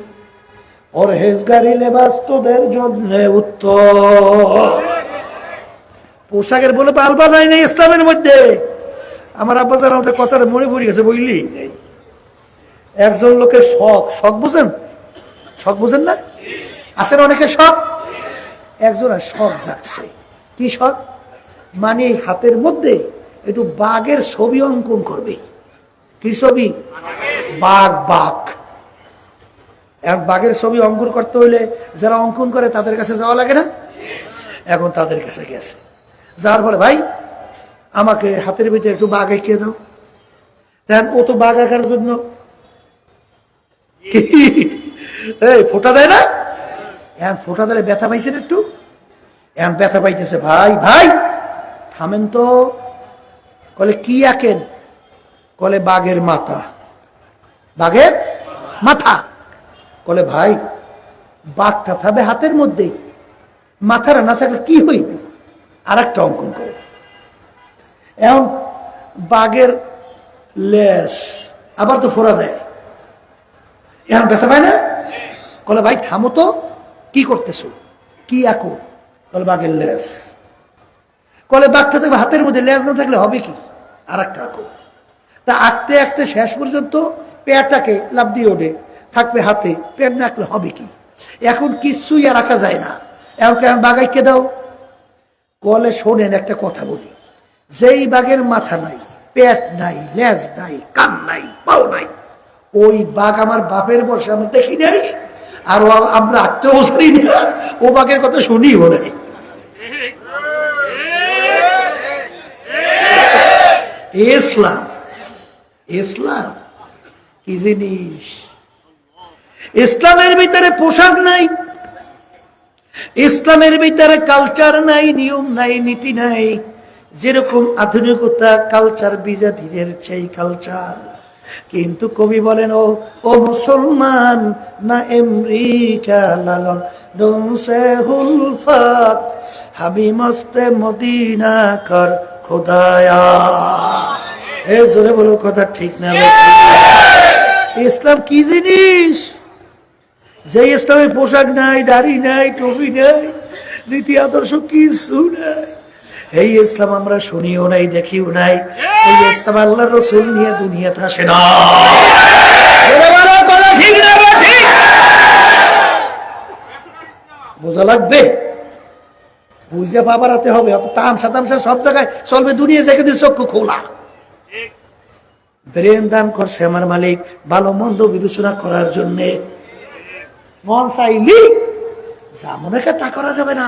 পরহেজগারি লেবাস তোদের জন্য উত্তম। পোশাকের বলে পালবা নাই নাই ইসলামের মধ্যে। আমার আব্বা যারা আমাদের কথাটা মনে পড়ে গেছে, বললি একজন লোকের শখ, শখ বুঝেন? শখ বুঝেন না? আছেন অনেকের শখ। একজনের শখ জাগছে। কি শখ? মানে হাতের মধ্যে একটু বাঘের ছবি অঙ্কন করবে। কি ছবি? বাঘ। বাঘ। এখন বাঘের ছবি অঙ্কন করতে হইলে যারা অঙ্কন করে তাদের কাছে যাওয়া লাগে না? এখন তাদের কাছে গেছে, যাওয়ার পরে, ভাই আমাকে হাতের ভিতরে একটু বাঘ এঁকে দাও। দেখেন ও তো বাঘ আঁকার জন্য এই ফোঁটা দেয় না? এখন ফোঁটা দিলে ব্যথা পাইছেন একটু, এখন ব্যথা পাইতেছে। ভাই ভাই থামেন তো। কলে কি আঁকেন? কলে বাঘের মাথা। বাঘের মাথা। বলে ভাই বাঘটা থাকবে হাতের মধ্যেই, মাথাটা না থাকলে কি হইবে? আর একটা অঙ্কন করে এখন বাঘের লেস আবার তো ফোড়া দেয়, এখন ব্যথা পায় না? বলে ভাই থামো তো, কি করতেছো, কি আঁকো? বলে বাঘের লেস। বলে বাঘটা থাকবে হাতের মধ্যে, লেজ না থাকলে হবে কি? আর একটা আঁকো। তা আঁকতে আঁকতে শেষ পর্যন্ত পেয়ারটাকে লাভ দিয়ে ওঠে, থাকবে হাতে, পেট না আঁকলে হবে কি? এখন কিছুই আর রাখা যায় না, এখন বাঘাইকে দাও। বলে শোনেন একটা কথা বলি, যেই বাঘের মাথা নাই, পেট নাই, লেজ নাই, কান নাই, পাও নাই, ওই বাঘ আমার বাপের বর্ষে আমরা দেখি নাই, আর আমরা আঁকতেও জানি না, ও বাঘের কথা শুনিও নাই। ইসলাম, ইসলাম কি জিনিস? ইসলামের ভিতরে পোশাক নাই, ইসলামের ভিতরে কালচার নাই, নিয়ম নাই, নীতি নাই। যেরকম আধুনিকতা কালচার বিজাতিদের সেই কালচার, কিন্তু কবি বলেন ও মুসলমান না আমেরিকা লালন ডোমসে হুলফাত হাবি মস্তে মদিনা কর খোদায়া। এ জোরে বলো কথা ঠিক না? ইসলাম কি জিনিস? যে ইসলামের পোশাক নাই, দাড়ি নাই, টুপি নাই, নীতি আদর্শ কিছু নাই, এই ইসলাম আমরা শুনিও নাই, দেখিও নাই। এই ইসলাম আল্লাহর রাসূল নিয়ে দুনিয়াতে আসে না। ঠিক না? ঠিক বোঝা লাগবে, বুঝে বাবারাতে হবে। অত তামসা তামসা সব জায়গায় চলবে, দুনিয়া থেকে চক্ষু খোলা। ব্রেন দান করছে আমার মালিক ভালো মন্দ বিবেচনা করার জন্য। মন চাইলি যা মনে কে তা করা যাবে না,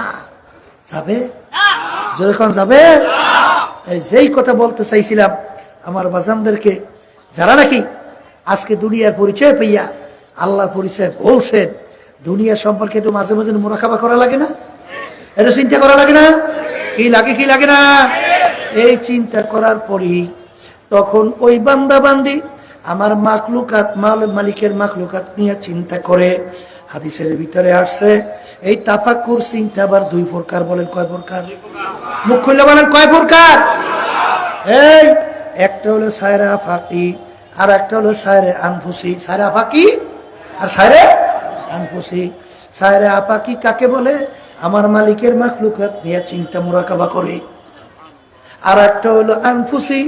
যাবে যখন যাবে। এই যেই কথা বলতে চাইছিলাম আমার বাজানদেরকে, যারা নাকি আজকে দুনিয়ার পরিচয় পাইয়া আল্লাহ পরিচয় বলছেন, দুনিয়া সম্পর্কে একটু মাঝে মাঝে মুরাকাবা করা লাগে না? এটা চিন্তা করা লাগে না? কি লাগে, কি লাগে না? এই চিন্তা করার পরই তখন ওই বান্দা বান্দি আমার মাখলুকাত মালিকের মাখলুকাত নিয়ে চিন্তা করে। হাদিসের ভিতরে আসছে এই তাফাক্কুর চিন্তা আবার দুই প্রকার। বলেন কয় প্রকার? মুখ খুললে বলেন কয় প্রকার? এই একটা হলো সায়রে আফাকি, আর একটা হলো সায়রে আনফুসি। সায়রে আফাকি আর সায়রে আনফুসি। সায়রে আফাকি কাকে বলে? আমার মালিকের মাখলুকাত নিয়ে চিন্তা মুরাকাবা করে। আর একটা হলো আনফুসি,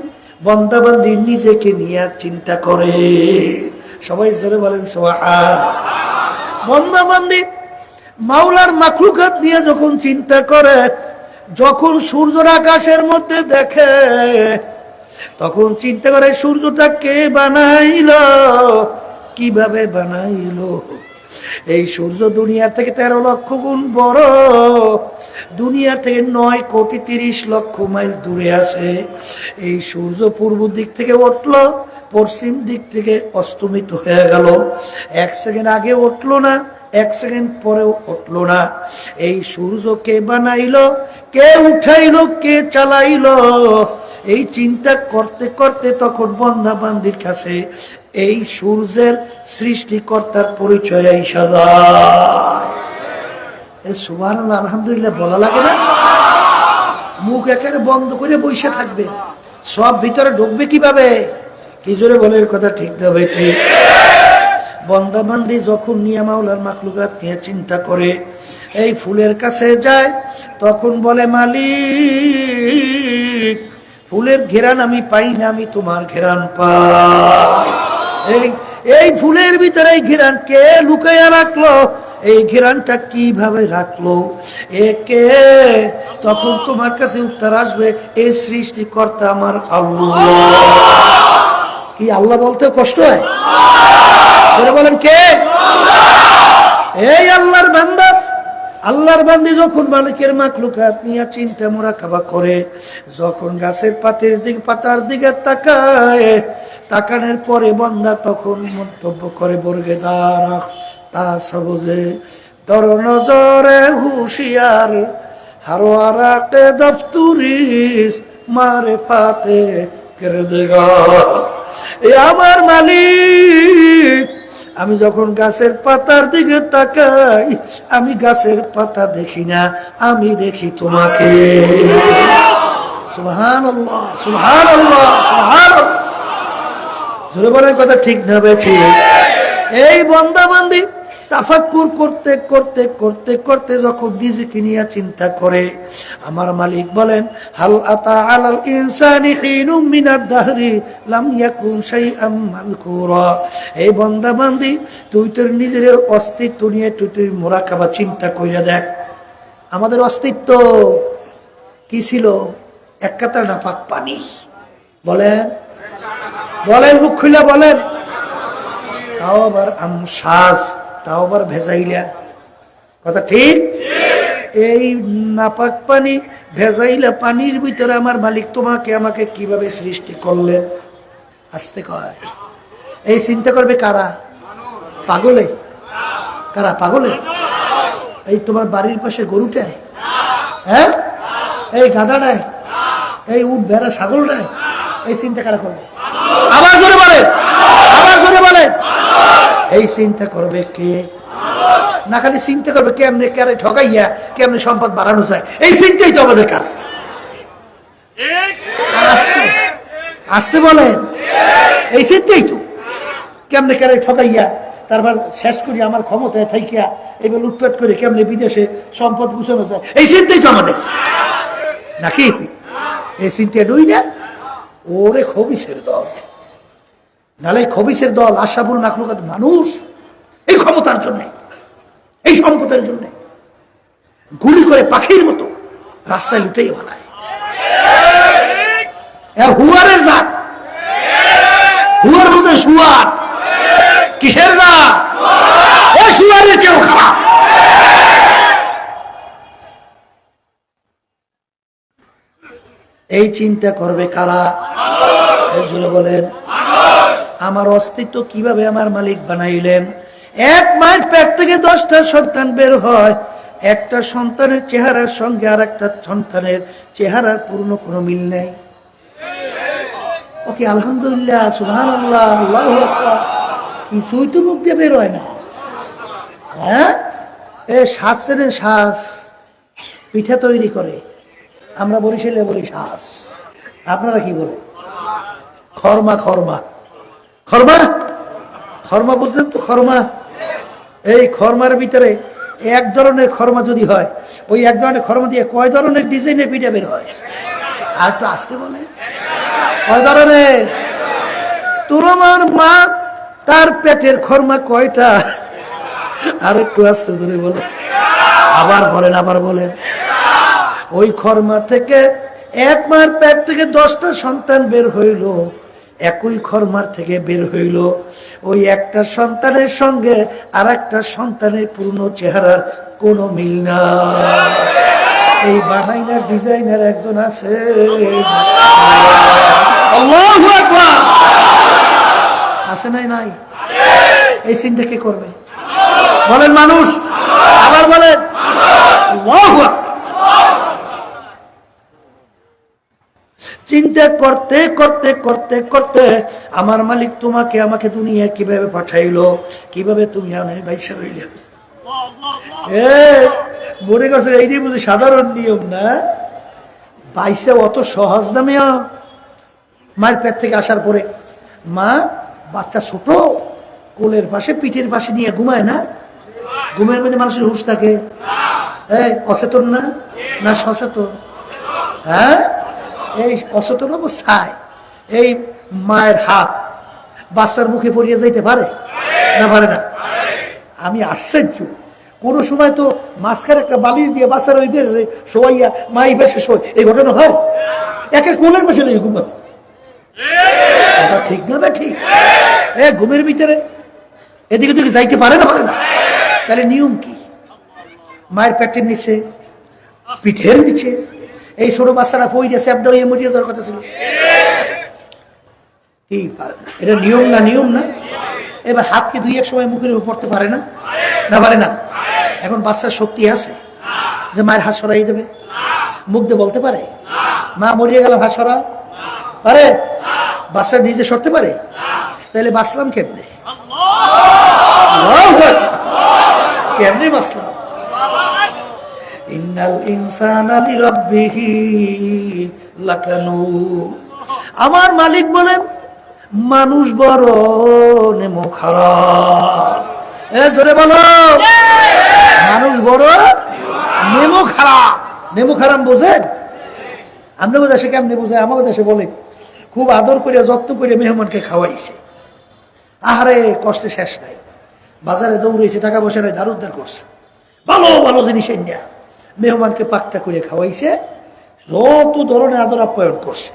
বন্দাবান্দি নিজেকে নিয়ে চিন্তা করে। সবাই জোরে বলেন সুবহান। বন্দাবান্দি মাওলার মাখলুকাত নিয়ে যখন চিন্তা করে, যখন সূর্যের আকাশের মধ্যে দেখে, তখন চিন্তা করে সূর্যটা কে বানাইলো, কিভাবে বানাইলো। এই সূর্য দুনিয়ার থেকে 13 লক্ষ গুণ বড়, দুনিয়ার থেকে 9,30,00,000 মাইল দূরে আছে। এই সূর্য পূর্ব দিক থেকে উঠলো, পশ্চিম দিক থেকে অস্তমিত হয়ে গেল। 1 সেকেন্ড আগে উঠলো না, 1 সেকেন্ড পরেও উঠলো না। এই সূর্য কে বানাইলো, কে উঠাইলো, কে চালাইলো, এই চিন্তা করতে করতে তখন বান্দা বান্দির কাছে এই সূর্যের সৃষ্টিকর্তার পরিচয় আইসা যায়। সুবহানাল্লাহ, আলহামদুলিল্লাহ বলা লাগে না? মুখ একেবারে বন্ধ করে বসে থাকবে, সব ভিতরে ঢুকবে কিভাবে? কি জোরে বলের কথা ঠিক না ভাই? ঠিক। বান্দা বান্দি যখন নিয়ে মাওলার মাখলুকাত নিয়ে চিন্তা করে, এই ফুলের কাছে যায়, তখন বলে মালিক ফুলের ঘেরান আমি পাই না, আমি তোমার ঘেরান পাই। এই ফুলের ভিতরে এই ঘেরান কে লুকাইয়া রাখলো, এই ঘেরানটা কিভাবে রাখলো, একে? তখন তোমার কাছে উত্তর আসবে, এই সৃষ্টিকর্তা আমার আল্লাহ। কি আল্লাহ বলতে কষ্ট হয়? বলেন কে? এই আল্লাহর বান্দা, আল্লাহর বান্দি যখন মালিকের মাখলুকাত নিয়ে চিন্তা মুরাকাবা করে, যখন গাছের পাতার দিকে তাকায়, তাকানোর পরে বান্দা তখন মন্তব্য করে, বর্গেদার তা সবুজে দর নজরে হুশিয়ার হারোয়ারাকে দফতুরিস মারে ফাতে কেড়ে দেগা। আমার মালিক আমি যখন গাছের পাতার দিকে তাকাই, আমি গাছের পাতা দেখি না, আমি দেখি তোমাকে। সুবহানাল্লাহ, সুবহানাল্লাহ, সুবহানাল্লাহ। জোরে বলেন কথা ঠিক না ঠিক? এই বান্দা-বান্দী তাফাক্কুর করতে করতে করতে করতে যখন নিজেকে নিয়ে চিন্তা করে, আমার মালিক বলেন, হাল আতা আলাল ইনসানি হিনুম মিনাদ দাহরি লাম ইয়াকুন শাইআম মাযকুরা। এই বান্দা-বান্দী, তুই তোর নিজের অস্তিত্ব নিয়ে তুই মুরাকাবা চিন্তা কইরা দেখ। আমাদের অস্তিত্ব কি ছিল? এক কাতার নাপাক পানি। বলেন বলেন, মুখ খুলে বলেন। তাও আবার আমশ্বাস, তাও আবার ভেজাইলা। কথা ঠিক? এই নাপাক পানি, ভেজাইলা পানির ভিতরে আমার মালিক তোমাকে আমাকে কিভাবে সৃষ্টি করলেন? আসতে কয়। এই চিন্তা করবে কারা? পাগলে। কারা পাগলে? এই তোমার বাড়ির পাশে গরুটায়, হ্যাঁ, এই গাধাটায়, এই উট ভেড়া ছাগলটায়, এই চিন্তা কারা করবে? আবার জোরে বলে, আবার জোরে বলে। এই চিন্তা করবে কে? না খালি চিন্তা করবে কেমনে কারে ঠকাইয়া কেমনে সম্পদ বাড়ানো যায়, এই চিন্তাই তো আমাদের কাজ। আসতে বলেন, এই চিন্তাই তো কেমনে কারে ঠকাইয়া তারপর শেষ করি আমার ক্ষমতায় থাইকিয়া এবার লুটপাট করে কেমনে বিদেশে সম্পদ গুছানো যায়, এই চিন্তাই তো আমাদের নাকি? এই চিন্তা নই না? ওরে খবিসের দল, নালে খবিসের দল আশাবুল মাখলুকাত মানুষ এই ক্ষমতার জন্য, এই সম্পদের জন্য গুলি করে পাখির মতো রাস্তায় লুটেই বানায়। হুয়ারের জাত, হুয়ার বুঝে শুয়ার, কিসের জাত? ও শুয়ারের চেয়েও খারাপ। এই চিন্তা করবে কারা? বলেন, আমার অস্তিত্ব কিভাবে আমার মালিক বানাইলেন? এক মায়ের পেট থেকে 10টা সন্তান বের হয়, একটা সন্তানের চেহারার সঙ্গে আর একটা সন্তানের চেহারার পূর্ণ কোনো মিল নেই। ওকে আলহামদুলিল্লাহ, সুবহানাল্লাহ, আল্লাহু আকবার, কিছুই তো মুখ দিয়ে বের হয় না। হ্যাঁ, এই শ্বাসের শ্বাস পিঠা তৈরি করে, আমরা বরিশালে বলি শ্বাস, আপনারা কি বলে? খরমা। খরমা, খরমা, খরমা বুঝছেন তো? খরমা, এই খরমার ভিতরে এক ধরনের খরমা যদি হয়, ওই এক ধরনের খরমা দিয়ে কয় ধরনের ডিজাইনের পিঠা বের হয়? আর একটু আসতে বলে, কয় ধরনের? তোমার মা তার পেটের খরমা কয়টা? আর একটু আসতে জোরে বলে, আবার বলেন, আবার বলেন। ওই খরমা থেকে এক মার পেট থেকে 10টা সন্তান বের হইল, একই খরমার থেকে বের হইল। ওই একটা সন্তানের সঙ্গে আর একটা সন্তানের পূর্ণ চেহারার কোনো মিল না। এই বানাইনার ডিজাইনার একজন আছে, আল্লাহু আকবার, আছে নাই? নাই। এই চিন্তা কে করবে? বলেন মানুষ, আবার বলেন আল্লাহু আকবার। চিন্তা করতে করতে করতে করতে আমার মালিক তোমাকে আমাকে দুনিয়া কিভাবে পাঠাইলো, কিভাবে তুমি আমি বাইসা রইলে। মনে করছে এইটাই বুঝি সাধারণ নিয়ম না? বাইসা অত সহজ না মেয়া? মায়ের পেট থেকে আসার পরে মা বাচ্চা ছোট কোলের পাশে পিঠের পাশে নিয়ে ঘুমায় না? ঘুমের মধ্যে মানুষের হুঁশ থাকে। অচেতন না? না সচেতন? হ্যাঁ, এই অচেতন অবস্থায় এই মায়ের হাত বাচ্চার মুখে পড়িয়ে যাইতে পারে না? পারে না? আমি আশ্চর্য, কোন সময় তো মাঝখানে একটা বালিশ দিয়ে বাচ্চার ওই দেশে শোয়াইয়া মাই বেশে শোয়, এই ঘটনা হয়? একের কোলের বসে নেই ঘুম, ঠিক না? ঠিক। ঘুমের ভিতরে এদিকে দিকে যাইতে পারে না? পারে না? তাহলে নিয়ম কি? মায়ের পেটের নিচে, পিঠের নিচে এই ছোট বাচ্চারা পইয়া চ্যাপটা হয়ে মরিয়া যাওয়ার কথা ছিল। কি পারে না? এটা নিয়ম না? নিয়ম না? এবার হাতকে দুই এক সময় মুখের উপর পড়তে পারে না? না পারে না? এখন বাচ্চার শক্তি আছে যে মায়ের হাত সরাই দেবে? মুখ দিয়ে বলতে পারে মা মরিয়ে গেল, হাত সরা পারে? বাচ্চা নিজে সরতে পারে? তাহলে বাঁচলাম কেমনে? কেমনে বাঁচলাম? ইন্নাল ইনসানা লিরাব্বিহি লাকানুদ। আমার মালিক বলেন মানুষ বড় নেমো খারাপ। জোরে বলো, মানুষ বড় নেমো খারাপ। নেমো খারাপ বোঝেন? আমরা দেশে কেমনে বোঝে? আমাদের দেশে বলে খুব আদর করে যত্ন করে মেহমানকে খাওয়াইছে, আহারে কষ্টে শেষ নাই, বাজারে দৌড়েছে, টাকা পয়সা নাই, ধার উদ্ধার করছে, ভালো ভালো জিনিস এনে মেহমানকে পাকটা করে খাওয়াইছে, যত ধরনের আদর আপ্যায়ন করছে।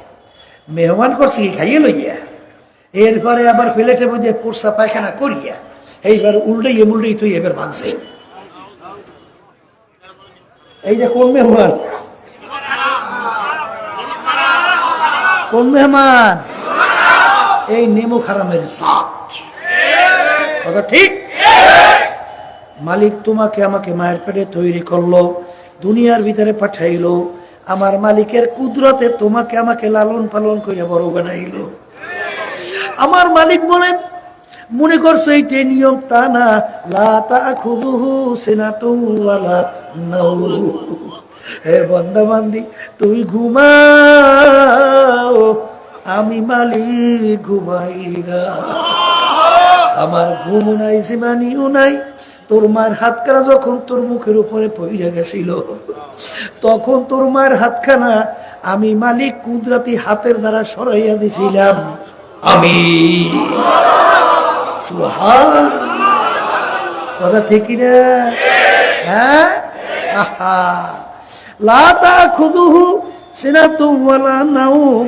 মেহমান করছে কি খাইয়ে লইয়া, এরপরে আবার প্লেটের মধ্যে পোষা পায়খানা করিয়া এইবার উল্টাইয়ে মুল্টাই তুই এবার ভাঙছে। এই যে কোন মেহমান, কোন মেহমান? এই নেমো খারামের জাত। কথা ঠিক? মালিক তোমাকে আমাকে মায়ের পেটে তৈরি করলো, দুনিয়ার ভিতরে পাঠাইলো, আমার মালিকের কুদরতে তোমাকে আমাকে লালন পালন করে বড় বানাইলো। আমার মালিক বলেন মনে করছো এইটা নিয়ম, তা না। লা তাখুযুহু সিনাতুন ওয়ালা নাওম। হে বান্দা বান্দি, তুই ঘুমাও, আমি মালিক ঘুমাই না। আমার ঘুম নাই, জীবনীও নাই। তোর মায়ের হাতখানা যখন তোর মুখের উপরে পড়ে গেছিল, তখন তোর মায়ের হাতখানা আমি মালিক কুদরতি হাতের দ্বারা সরাইয়া দিছিলাম। আমি সুবহানাল্লাহ। কথা ঠিক না? হ্যাঁ। আহা, লা তাখুযুহু সিনাতুন ওয়ালা নাওম।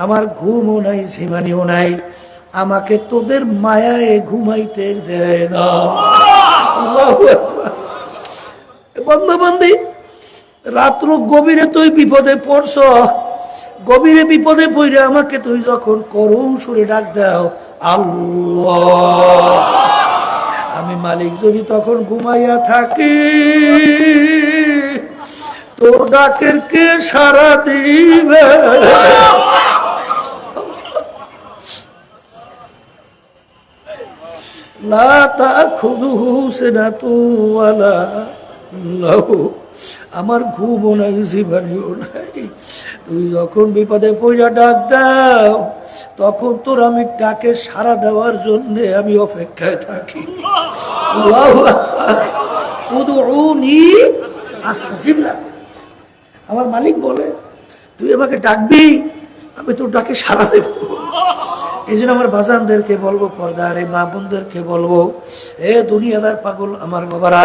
আমার ঘুমও নাই, জীবনীও নাই, আমাকে তোদের মায়ায় ঘুমাইতে দেয় না। বন্ধু-বান্ধী, রাত্র গভীরে তুই বিপদে পড়ছ, গভীরে বিপদে পড়ে আমাকে তুই যখন করুণ সুরে ডাক দাও আল্লাহ, আমি মালিক যদি তখন ঘুমাইয়া থাকি, তোর ডাকের কে সাড়া দিবে? লা তাখুযুহু সিনাতুন ওয়ালা নাওম। আমার ঘুমও নাই, জীবনীও নাই, তুই যখন বিপদে পড়া ডাক দাও, তখন তোর আমি ডাকে সাড়া দেওয়ার জন্য আমি অপেক্ষায় থাকি। আল্লাহু আকবার। উদউনি আস্তাজিব লাকুম। আমার মালিক বলে তুই আমাকে ডাকবি, আমি তোর ডাকে সাড়া দেব। এই জন্য আমার বাজানদেরকে বলবো, পর্দার এই মা বোনদেরকে বলবো, এ দুনিয়াদার পাগল আমার বাবারা,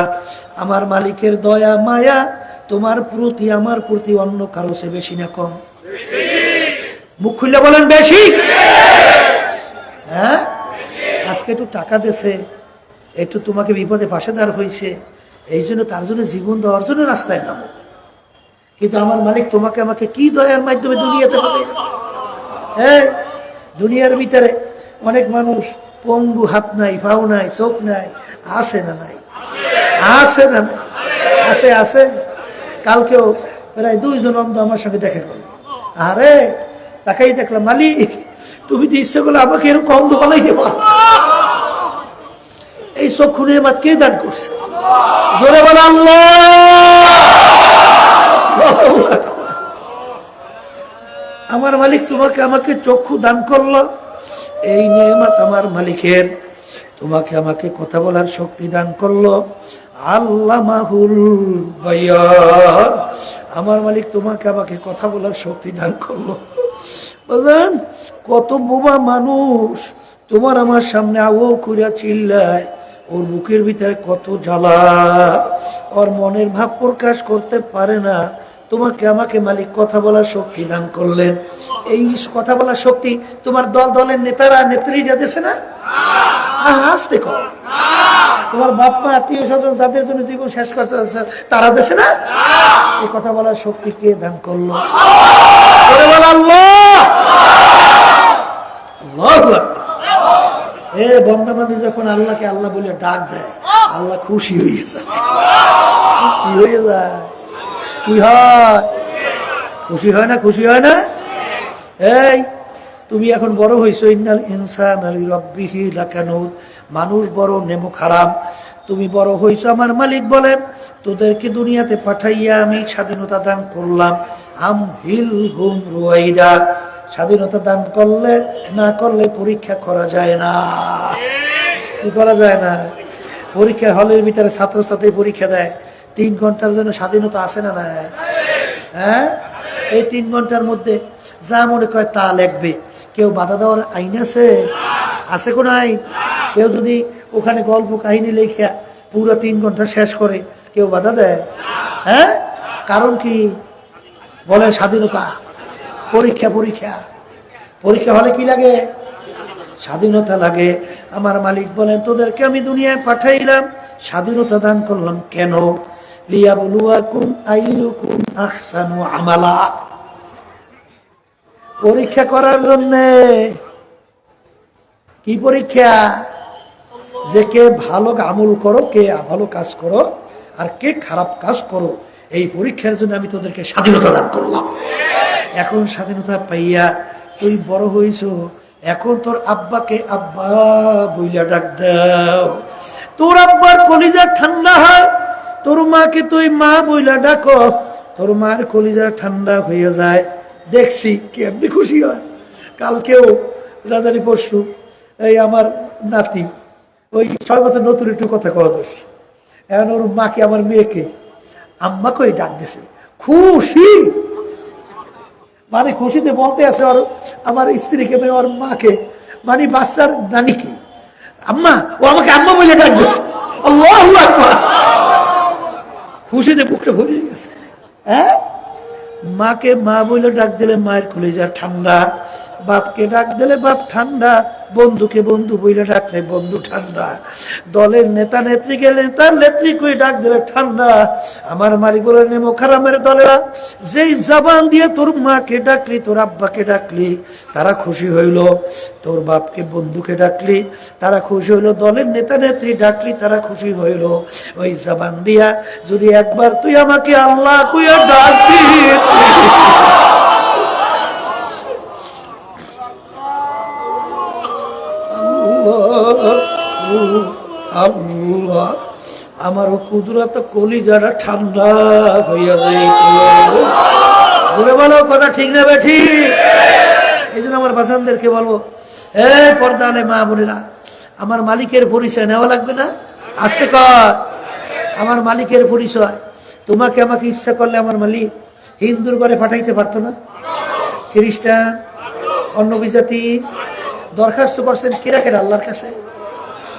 আমার মালিকের দয়া মায়া তোমার প্রতি আমার প্রতি অন্য কারো চেয়ে বেশি না কম? মুখ খুললে বলেন বেশি। হ্যাঁ, আজকে একটু টাকা দিয়েছে, একটু তোমাকে বিপদে পাশে দাঁড় হয়েছে, এই জন্য তার জন্য জীবন দেওয়ার জন্য রাস্তায় নামো। কিন্তু আমার মালিক তোমাকে আমাকে কি দয়ার মাধ্যমে দুনিয়াতে পাঠাই। হ্যাঁ, দুনিয়ার ভিতরে অনেক মানুষ পঙ্গু, হাত নাই, পাও নাই, চোখ নাই, আছে না নাই? আছে না নাই? আছে, আছে। কালকেও প্রায় 2 জন অন্ধ আমার সঙ্গে দেখা করলো। আরে তাকাই দেখলাম, মালিক তুমি তো ইচ্ছে করলে আমাকে এরকম অন্ধ বানাইতে পারো। এই চক্ষু নিয়ামত কে দান করছে? জোরে বলে আল্লাহ। আমার মালিক তোমাকে আমাকে চক্ষু দান করলো, এই নিয়ামত আমার মালিকের। তোমাকে আমাকে কথা বলার শক্তি দান করলো, আল্লামাহুল বায়ান। আমার মালিক তোমাকে আমাকে কথা বলার শক্তি দান করলো। বলেন কত বোবা মানুষ তোমার আমার সামনে আও করিয়া চিল্লায়, ওর বুকের ভিতরে কত জ্বালা, ওর মনের ভাব প্রকাশ করতে পারে না। তোমাকে আমাকে মালিক কথা বলার শক্তি দান করলেন। এই কথা বলার শক্তি তোমার দলের নেতারা নেত্রীরা দিয়েছে না? আসতে কর। তোমার বাপ মা আত্মীয় স্বজন যাদের জন্য জীবন শেষ করতে যাচ্ছে তারা দেশে না? এই কথা বলার শক্তি কে দান করলো? এ বন্দাবান্দি যখন আল্লাহকে আল্লাহ বলে ডাক দেয়, আল্লাহ খুশি হয়ে যায়। কি হয়ে যায়? কি হয়? খুশি হয় না? খুশি হয় না? এই তুমি এখন বড় হইছো, ইন্নাল ইনসানা লিরাব্বিহি লাকানুদ, মানুষ বড় নেমো খারাপ। তুমি বড় হইছো, আমার মালিক বলেন তোদেরকে দুনিয়াতে পাঠাইয়া আমি স্বাধীনতা দান করলাম। আমহিলহুম রুয়াইদা, স্বাধীনতা দান করলে না করলে পরীক্ষা করা যায় না। কি করা যায় না? পরীক্ষা হলের ভিতরে ছাত্রছাত্রী পরীক্ষা দেয়, 3 ঘন্টার জন্য স্বাধীনতা আছে না? না, হ্যাঁ, এই 3 ঘন্টার মধ্যে যা মনে করে তা লিখবে। কেউ বাধা দেওয়ার আইন আছে? আছে কোন আইন? কেউ যদি ওখানে গল্প কাহিনী লেখা পুরো 3 ঘন্টা শেষ করে, কেউ বাধা দেয়? হ্যাঁ, কারণ কি বলে? স্বাধীনতা। পরীক্ষা পরীক্ষা পরীক্ষা হলে কি লাগে? স্বাধীনতা লাগে। আমার মালিক বলেন তোদেরকে আমি দুনিয়ায় পাঠাইলাম, স্বাধীনতা দান করলাম কেন? লিয়াবলুয়াকুম আইয়ুকুম আহসানু আমালা, পরীক্ষা করার জন্য। কি পরীক্ষা? যে কে ভালো আমল করো, কে ভালো কাজ করো, আর কে খারাপ কাজ করো। এই পরীক্ষার জন্য আমি তোদেরকে স্বাধীনতা দান করলাম। এখন স্বাধীনতা পাইয়া তুই বড় হইছো, এখন তোর আব্বাকে আব্বা বইলা ডাক দাও। তোর আব্বার কলিজা ঠান্ডা হয়, তোর মাকে তুই মা বইলা ডাকো, তোর মার কলিজা ঠান্ডা হয়ে যায়। দেখছি কেমনি খুশি হয়। কালকেও রাজারি পরশু এই আমার নাতি ওই 6 বছর নতুন একটু কথা কওয়া ধরছে, এখন ওর মাকে আমার মেয়েকে আম্মা কই ডাক দিছে, খুশি। মানে খুশিতে বলতে আছে ওর আমার স্ত্রীকে, ওর মাকে, মানে বাচ্চার নানিকে আম্মা, ও আমাকে আম্মা বলে ডাক দিচ্ছে। আল্লাহু আকবার, খুশিতে বুকটা ভরে গেছে। হ্যাঁ, মাকে মা বলে ডাক দিলে মায়ের কলিজা ঠান্ডা, বাপকে ডাক দিলে বাপ ঠান্ডা, বন্ধুকে বন্ধু বইলে ডাকলে বন্ধু ঠান্ডা, দলের নেতা নেত্রীকে নেতার নেত্রী কই ডাক দিলে ঠান্ডা। আমার মালিক বলে নেমো খারামের দলেরা, যেই জবান দিয়ে তোর মাকে ডাকলি, তোর আব্বাকে ডাকলি, তারা খুশি হইল। তোর বাপকে বন্ধুকে ডাকলি, তারা খুশি হইল। দলের নেতা নেত্রী ডাকলি, তারা খুশি হইল। ওই জবান দিয়া যদি একবার তুই আমাকে আল্লাহ কইয়া ডাকবি, আল্লাহ আমারও কুদরত কলিজাটা ঠান্ডা হইয়া যায়। বলে বলো কথা ঠিক না বেঠি? এই জন্য আমার বাচ্চাদেরকে বলবো, পর্দানে মা বোনেরা, আমার মালিকের পরিচয় নেওয়া লাগবে না? আসতে কয় আমার মালিকের পরিচয়। তোমাকে আমাকে ইচ্ছা করলে আমার মালিক হিন্দুর ঘরে পাঠাইতে পারতো না? খ্রিস্টান, অন্য বিজাতি দরখাস্ত করছেন কেরা কেরা আল্লাহর কাছে,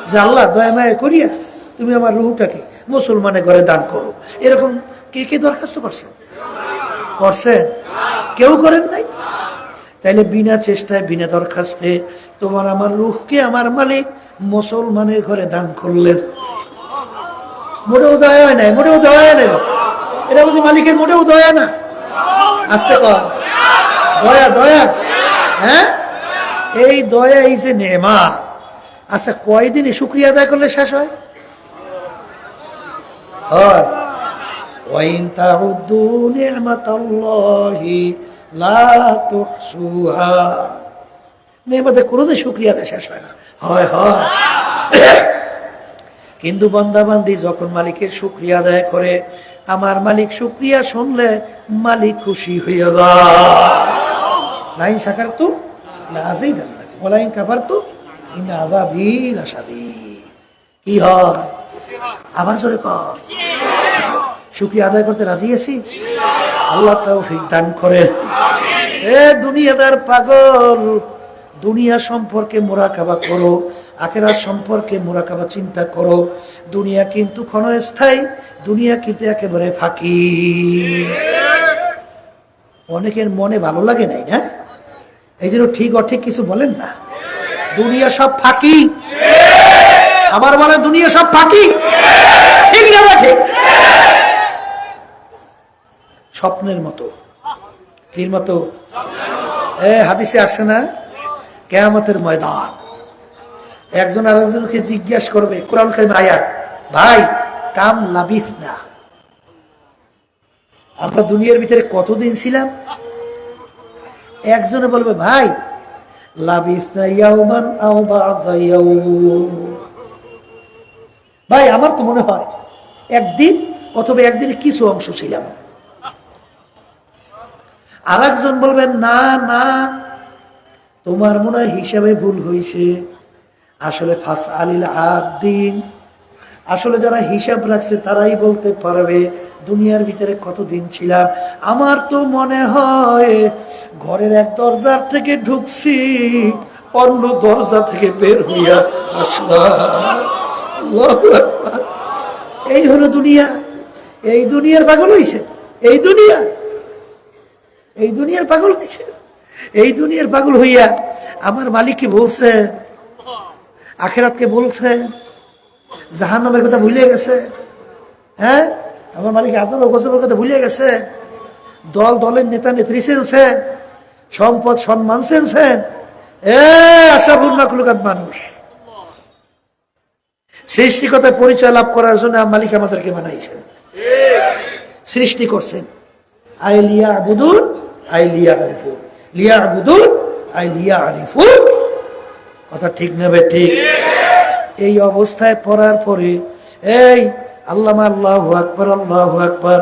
যে আল্লাহ দয়া মায়া করিয়া তুমি আমার রুহটাকে মুসলমানের ঘরে দান করো। এরকম কে কে দরখাস্ত করছেন? করছেন? কেউ করেন নাই? তাইলে বিনা চেষ্টায় বিনা দরখাস্তে তোমার আমার রুহকে আমার মালিক মুসলমানের ঘরে দান করলেন। মোটেও দয়া হয় নাই, মোটেও দয়া হয় নাই। এটা বলছি মালিকের মোটেও দয়া না। আসতে কর দয়া, দয়া। হ্যাঁ, এই দয়া, এই যে নেমাত, আচ্ছা কয়দিনে শুকরিয়া আদায় করলে শেষ হয়? ওয়াইন তাউদ্দু নি'মাতাল্লাহি লা তুহসুহা, নেমাতে কোনোদিন শুকরিয়া আদায় শেষ হয় না। হয় হয়, কিন্তু বান্দা বান্দি যখন মালিকের শুকরিয়া আদায় করে, আমার মালিক শুকরিয়া শুনলে মালিক খুশি হইয়া যায়। লাইন শাকারতু লাযিদান্নাকুম ওয়া লাইন কাফারতু ইন্না আযাবি লাশাদীদ। কি হয়? আবার জোরে কর। শুকরিয়া আদায় করতে রাজি আছি? আল্লাহ তৌফিক দান করেন। দুনিয়াদার পাগল, দুনিয়া সম্পর্কে মুরাকাবা করো, আখিরাত সম্পর্কে মুরাকাবা চিন্তা করো। দুনিয়া কিন্তু ক্ষণস্থায়ী, দুনিয়া কিন্তু একেবারে ফাঁকি। অনেকের মনে ভালো লাগে নাই না, এই জন্য ঠিক অঠিক কিছু বলেন না। দুনিয়া সব ফাঁকি। আবার বলে দুনিয়া সব ফাঁকি, ঠিক না? ঠিক। স্বপ্নের মতো। এর মতো হাদিসে আসছে না, কিয়ামতের ময়দান একজন আরেকজনকে জিজ্ঞাসা করবে, কোরআন কারীম আয়াত, ভাই কাম লাবিস না, আমরা দুনিয়ার ভিতরে কতদিন ছিলাম? একজনে বলবে, ভাই লাবিসনা ইয়াওমান আও বা'দা ইয়াওম। ভাই আমার তো মনে হয় একদিন অথবা একদিনের কিছু অংশ ছিলাম। আর একজন বলবেন না না, তোমার মনে হয় হিসাবে ভুল হয়েছে, আসলে ফাসআলিল আদিন, আসলে যারা হিসাব রাখছে তারাই বলতে পারবে দুনিয়ার ভিতরে কতদিন ছিলাম। আমার তো মনে হয় ঘরের এক দরজার থেকে ঢুকছি, অন্য দরজা থেকে বের হইয়া আসলাম। আল্লাহু আকবার। এই হলো দুনিয়া। এই দুনিয়ার পাগল হইছে, এই দুনিয়ার পাগল হইছে। এই দুনিয়ার পাগল হইয়া আমার মালিককে বলছে, আখিরাতকে বলছে, জাহান্নামের কথা ভুলে গেছে। হ্যাঁ, আমার মালিক আযাব ও গজবের কথা ভুলে গেছে। দলের নেতা নেত্রী চেনছে, সম্পদ সম্মান চেনছেন। আশরাফুল মাখলুকাত মানুষ, সৃষ্টিকতায় পরিচয় লাভ করার জন্য মালিক আমাদেরকে বানাইছেন, সৃষ্টি করছেন। আই লিয়াবুদুন আই লিয়ারিফুন, লিয়াবুদুন আই লিয়ারিফুন। কথা ঠিক নেবে ঠিক। এই অবস্থায় পড়ার পরে এই আল্লামা আল্লাহু আকবার আল্লাহু আকবার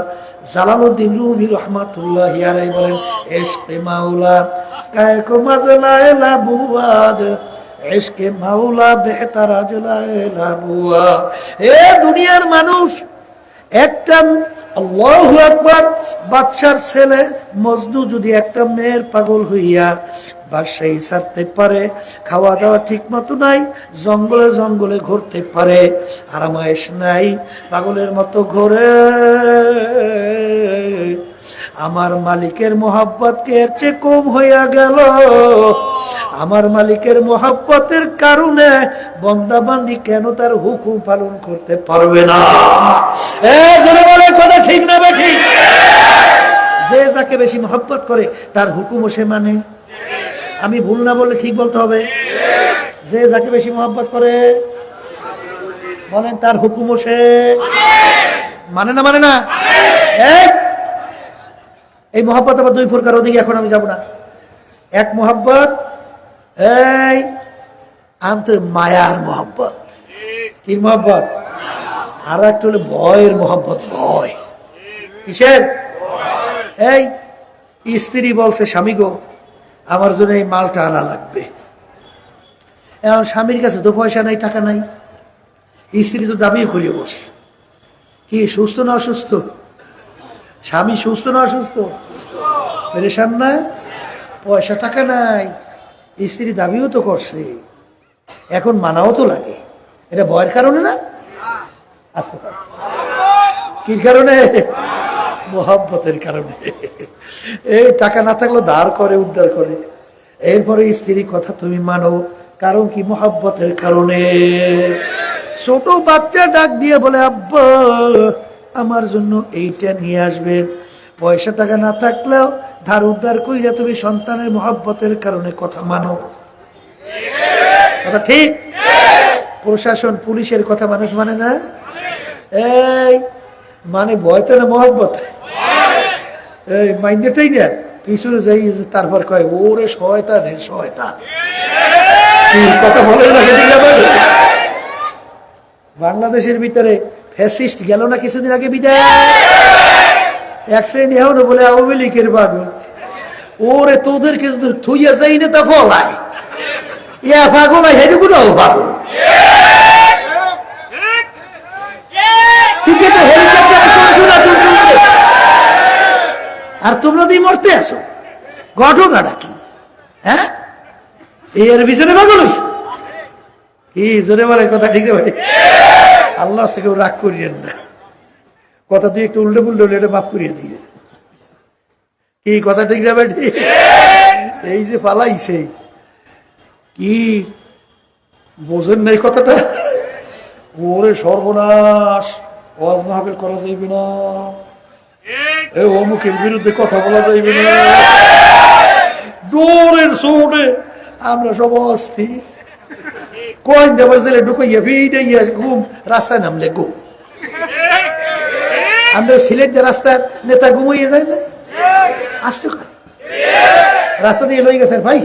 জালালউদ্দিন রুমি রাহমাতুল্লাহি আলাইহি বলেন, ইশকে মাওলা কায়কো মাজলায়ে লাবুয়াদ, ইশকে মাওলা বেহতার আজলায়ে লাবুয়াদ। এ দুনিয়ার মানুষ, একটা আল্লাহু আকবার বাদশার ছেলে মজনু যদি একটা মেয়ের পাগল হইয়া বাদশাহী ছাড়তে পারে, খাওয়া দাওয়া ঠিক মতো নাই, জঙ্গলে জঙ্গলে ঘুরতে পারে, আরামায়েশ নাই, পাগলের মতো ঘোরে, আমার মালিকের মোহাব্বত কে এর চেয়ে কম হইয়া গেল? আমার মালিকের মোহাব্বতের কারণে বান্দা বান্দি কেন তার হুকুম পালন করতে পারবে না? জোরে বলে কথা ঠিক না বেঠিক? যে যাকে বেশি মোহাব্বত করে তার হুকুমও সে মানে। আমি ভুল না বললে ঠিক বলতে হবে। যে যাকে বেশি মোহাব্বত করে বলেন তার হুকুমও সে মানে না, মানে না? এই মোহাব্বত আবার দুই প্রকার, ওদিকে এখন আমি যাব না। এক মোহাব্বত এই মায়ার মোহাব্বত, কি মোহাব্বত? আর একটা হলো ভয়ের মোহাব্বত। ভয় কিসের? এই স্ত্রী বলছে স্বামী গো আমার জন্য এই মালটা আনা লাগবে। এখন স্বামীর কাছে তো পয়সা নাই, টাকা নাই, স্ত্রী তো দাবিও করিয়ে বসছে। কি সুস্থ না অসুস্থ? স্বামী সুস্থ না অসুস্থ? পেরেশান না? পয়সা টাকা নাই, স্ত্রী দাবিও তো করছে, এখন মানাও তো লাগে। এটা ভয়ের কারণে না? আসতে পারে কি কারণে? মোহাব্বতের কারণে। এই টাকা না থাকলে ধার করে উদ্ধার করে, এরপরে স্ত্রীর কথা তুমি মানো, কারণ কি? মোহাব্বতের কারণে। ছোট বাচ্চা ডাক দিয়ে বলে আব্বা আমার জন্য এইটা নিয়ে আসবেন। পয়সা টাকা না থাকলেও ধার উদ্ধার কইরা তুমি সন্তানের মোহাব্বতের কারণে কথা মানো। কথা ঠিক? প্রশাসন পুলিশের কথা মানুষ মানে না। এই মানে ভয়তে না মোহাব্বত? এই মাইন্ডটাই না পিছনে যাই, তারপর কয় ওরে শয়তান, শয়তান। কথা বলে না? বাংলাদেশের ভিতরে ফ্যাসিস্ট গেল না কিছুদিন আগে বিদায়, এক শ্রেণী এখনো বলে আওয়ামী লীগের পাগল। ওরে তোদেরকে থুইয়া যাই না তা ফলায়, ইয়া পাগল হেডুগুলো পাগল। ঠিক আছে, আর তোমরা দিয়ে মরতে আসো, ঘটনাটা কি? হ্যাঁ, এর পিছনে পাগল হয়েছে কি? জোরে বলে কথা ঠিক আছে? আল্লাহ সে কেউ রাগ করিয়েন না, কথা তুই একটু উল্টে পুল্টে হলে এটা মাফ করিয়ে দিয়ে। কি কথা ঠিক না বেটি? এই যে পালাইছে, কি বোঝেন নাই কথাটা? ওরে সর্বনাশ, ওয়াজ মাহফিল করা যাইবে না, অমুকের বিরুদ্ধে কথা বলা যাইবে না, ডোরের সোটে আমরা সব অস্থির। কয়েন দেবার জেলে ঢুকাইয়া ভিড়াইয়া ঘুম, রাস্তায় নামলে ঘুম। আমরা সিলেটের রাস্তার নেতা ঘুমাইয়ে যায় না, আসতে রাস্তা দিয়ে লই গেছেন ভাই,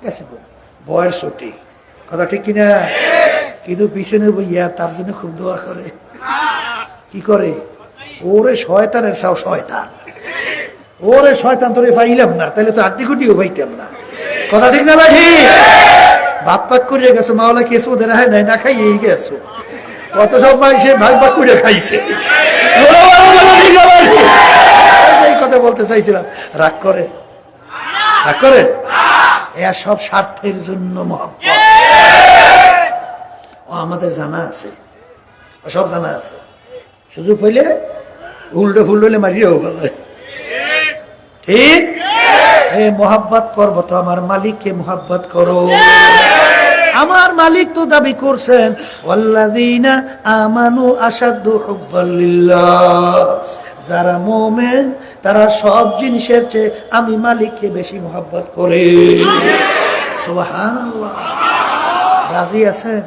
গেছে বয়ের ছুটি, কথা ঠিক কিনা? কিন্তু পিছনে বইয়া তার জন্য খুব দোয়া করে। কি করে? ওরে শয়তানের সাও শয়তান, ওরে শয়তান তোরে পাইলাম না, তাহলে তো আটটি কুটিও পাইতাম না, কথা ঠিক না? ভাই ভাত পাক করে গেছো, মাওলা কেসো ওদের নাই না খাইয়েই গেছো, কত সব সে ভাগ ভাগ করে খাইছে। এই কথা বলতে চাইছিলাম। রাগ করে, রাগ করে, এ সব স্বার্থের জন্য মহব্বত। আমাদের জানা আছে, সব জানা আছে, সুযোগ হইলে উল্টো ফুল্টো হইলে মারিয়েও বলে। ঠিক, এই মহব্বত করবো তো আমার মালিককে মহব্বত করো। আমার মালিক তো দাবি করছেন ওয়াল্লাযীনা আমানু আশাদ্দু হুব্বাল লিল্লাহ, যারা মুমিন তারা সব জিনিসের চেয়ে আমি মালিককে বেশি মহব্বত করে। সুবহানাল্লাহ। রাজি আছেন?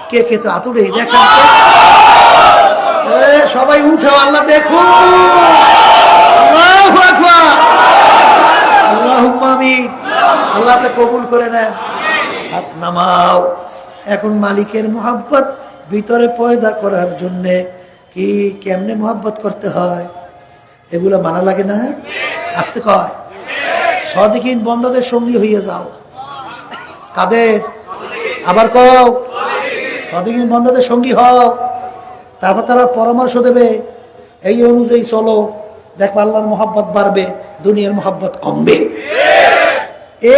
কে কে তো আতুরে দেখেন সবাই উঠে আল্লাহ দেখো। আল্লাহু আকবার, আল্লাহুম্মা আমিন। আল্লাহ আপনি কবুল করে নেন। হাত নামাও। এখন মালিকের মহব্বত ভিতরে পয়দা করার জন্যে কি কেমনে মহব্বত করতে হয় এগুলো মানা লাগে না? আসতে কয় সদিকিন বন্দাদের সঙ্গী হইয়া যাও। কাদের? আবার কও সদিকিন বন্দাদের সঙ্গী হও। তারপর তারা পরামর্শ দেবে এই অনুযায়ী চলো, দেখো আল্লাহর মহব্বত বাড়বে, দুনিয়ার মহব্বত কমবে।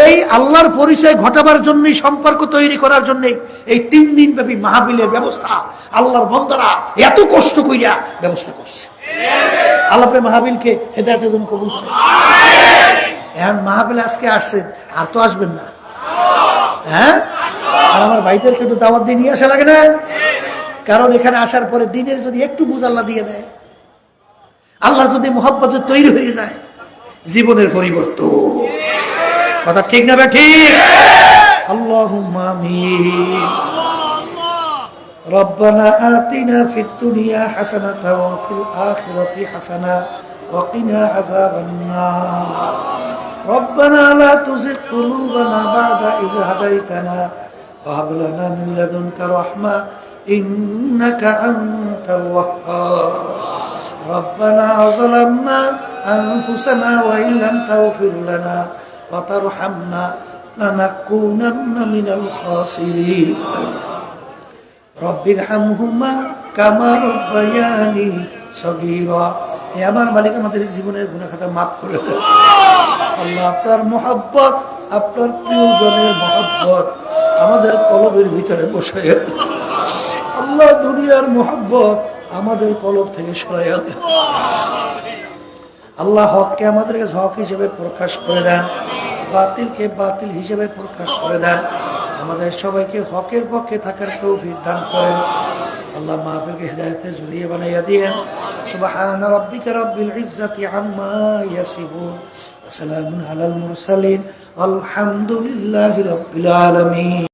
এই আল্লাহর পরিচয় ঘটাবার জন্যই, সম্পর্ক তৈরি করার জন্যই এই 3 দিন ব্যাপী মাহফিলের ব্যবস্থা আল্লাহর বান্দারা এত কষ্ট কইরা ব্যবস্থা করছে। আল্লাহ মাহফিলকে হেদায়েতের জন্য কবুল করে। এখন মাহফিলে আজকে আসছেন, আর তো আসবেন না, হ্যাঁ? আর আমার ভাইদেরকে একটু দাওয়াত দিয়ে নিয়ে আসা লাগে না? কারণ এখানে আসার পরে দিনের যদি একটু বুঝ আল্লাহ দিয়ে দেয়, আল্লাহর যদি মহব্বত তৈরি হয়ে যায়, জীবনের পরিবর্তন। কথা ঠিক না? ঠিক। আল্লাহুম্মা আমিন। রব্বানা আতিনা ফিদ দুনিয়া হাসানাতাও ওয়া ফিল আখিরাতি হাসানাতাও ওয়া কিনা আযাবান নার। রব্বানা লা তুযিগ কুলুবানা বা'দা ইয হাদাইতানা ওয়া হাব লানা মিন লাদুনকা রাহমা ইন্নাকা আনতাল ওয়াহ্হাব। রব্বানা যালামনা আনফুসানা ওয়া ইন লাম তাগফির লানা وترحمنا لنكونن من الخاسرين رب ارحمهما كما ربياني صغيرا। হে আমার মালিক, আমাদের জীবনের গুনাহ খাতা মাফ করে দেন। আল্লাহ আপনার মহব্বত, আপনার প্রিয়জনের মহব্বত আমাদের কলবের ভিতরে বসাইয়া দেন। আল্লাহ দুনিয়ার মহব্বত আমাদের কলব থেকে সরাইয়া দেন। আল্লাহ হককে আমাদের কাছে হক হিসেবে প্রকাশ করে দেন, বাতিলকে বাতিল হিসেবে প্রকাশ করে দেন। আমাদের সবাইকে হকের পক্ষে থাকার তৌফিক দান করেন। আল্লাহ মাহফিলকে হিদায়াতে জড়িয়ে বানাইয়া দিয়েন। সুবহান রাব্বিকা রাব্বিল ইজ্জাতি আম্মা ইয়াসিফুন ওয়া সালামুন আলাল মুরসালিন আলহামদুলিল্লাহি রাব্বিল আলামিন।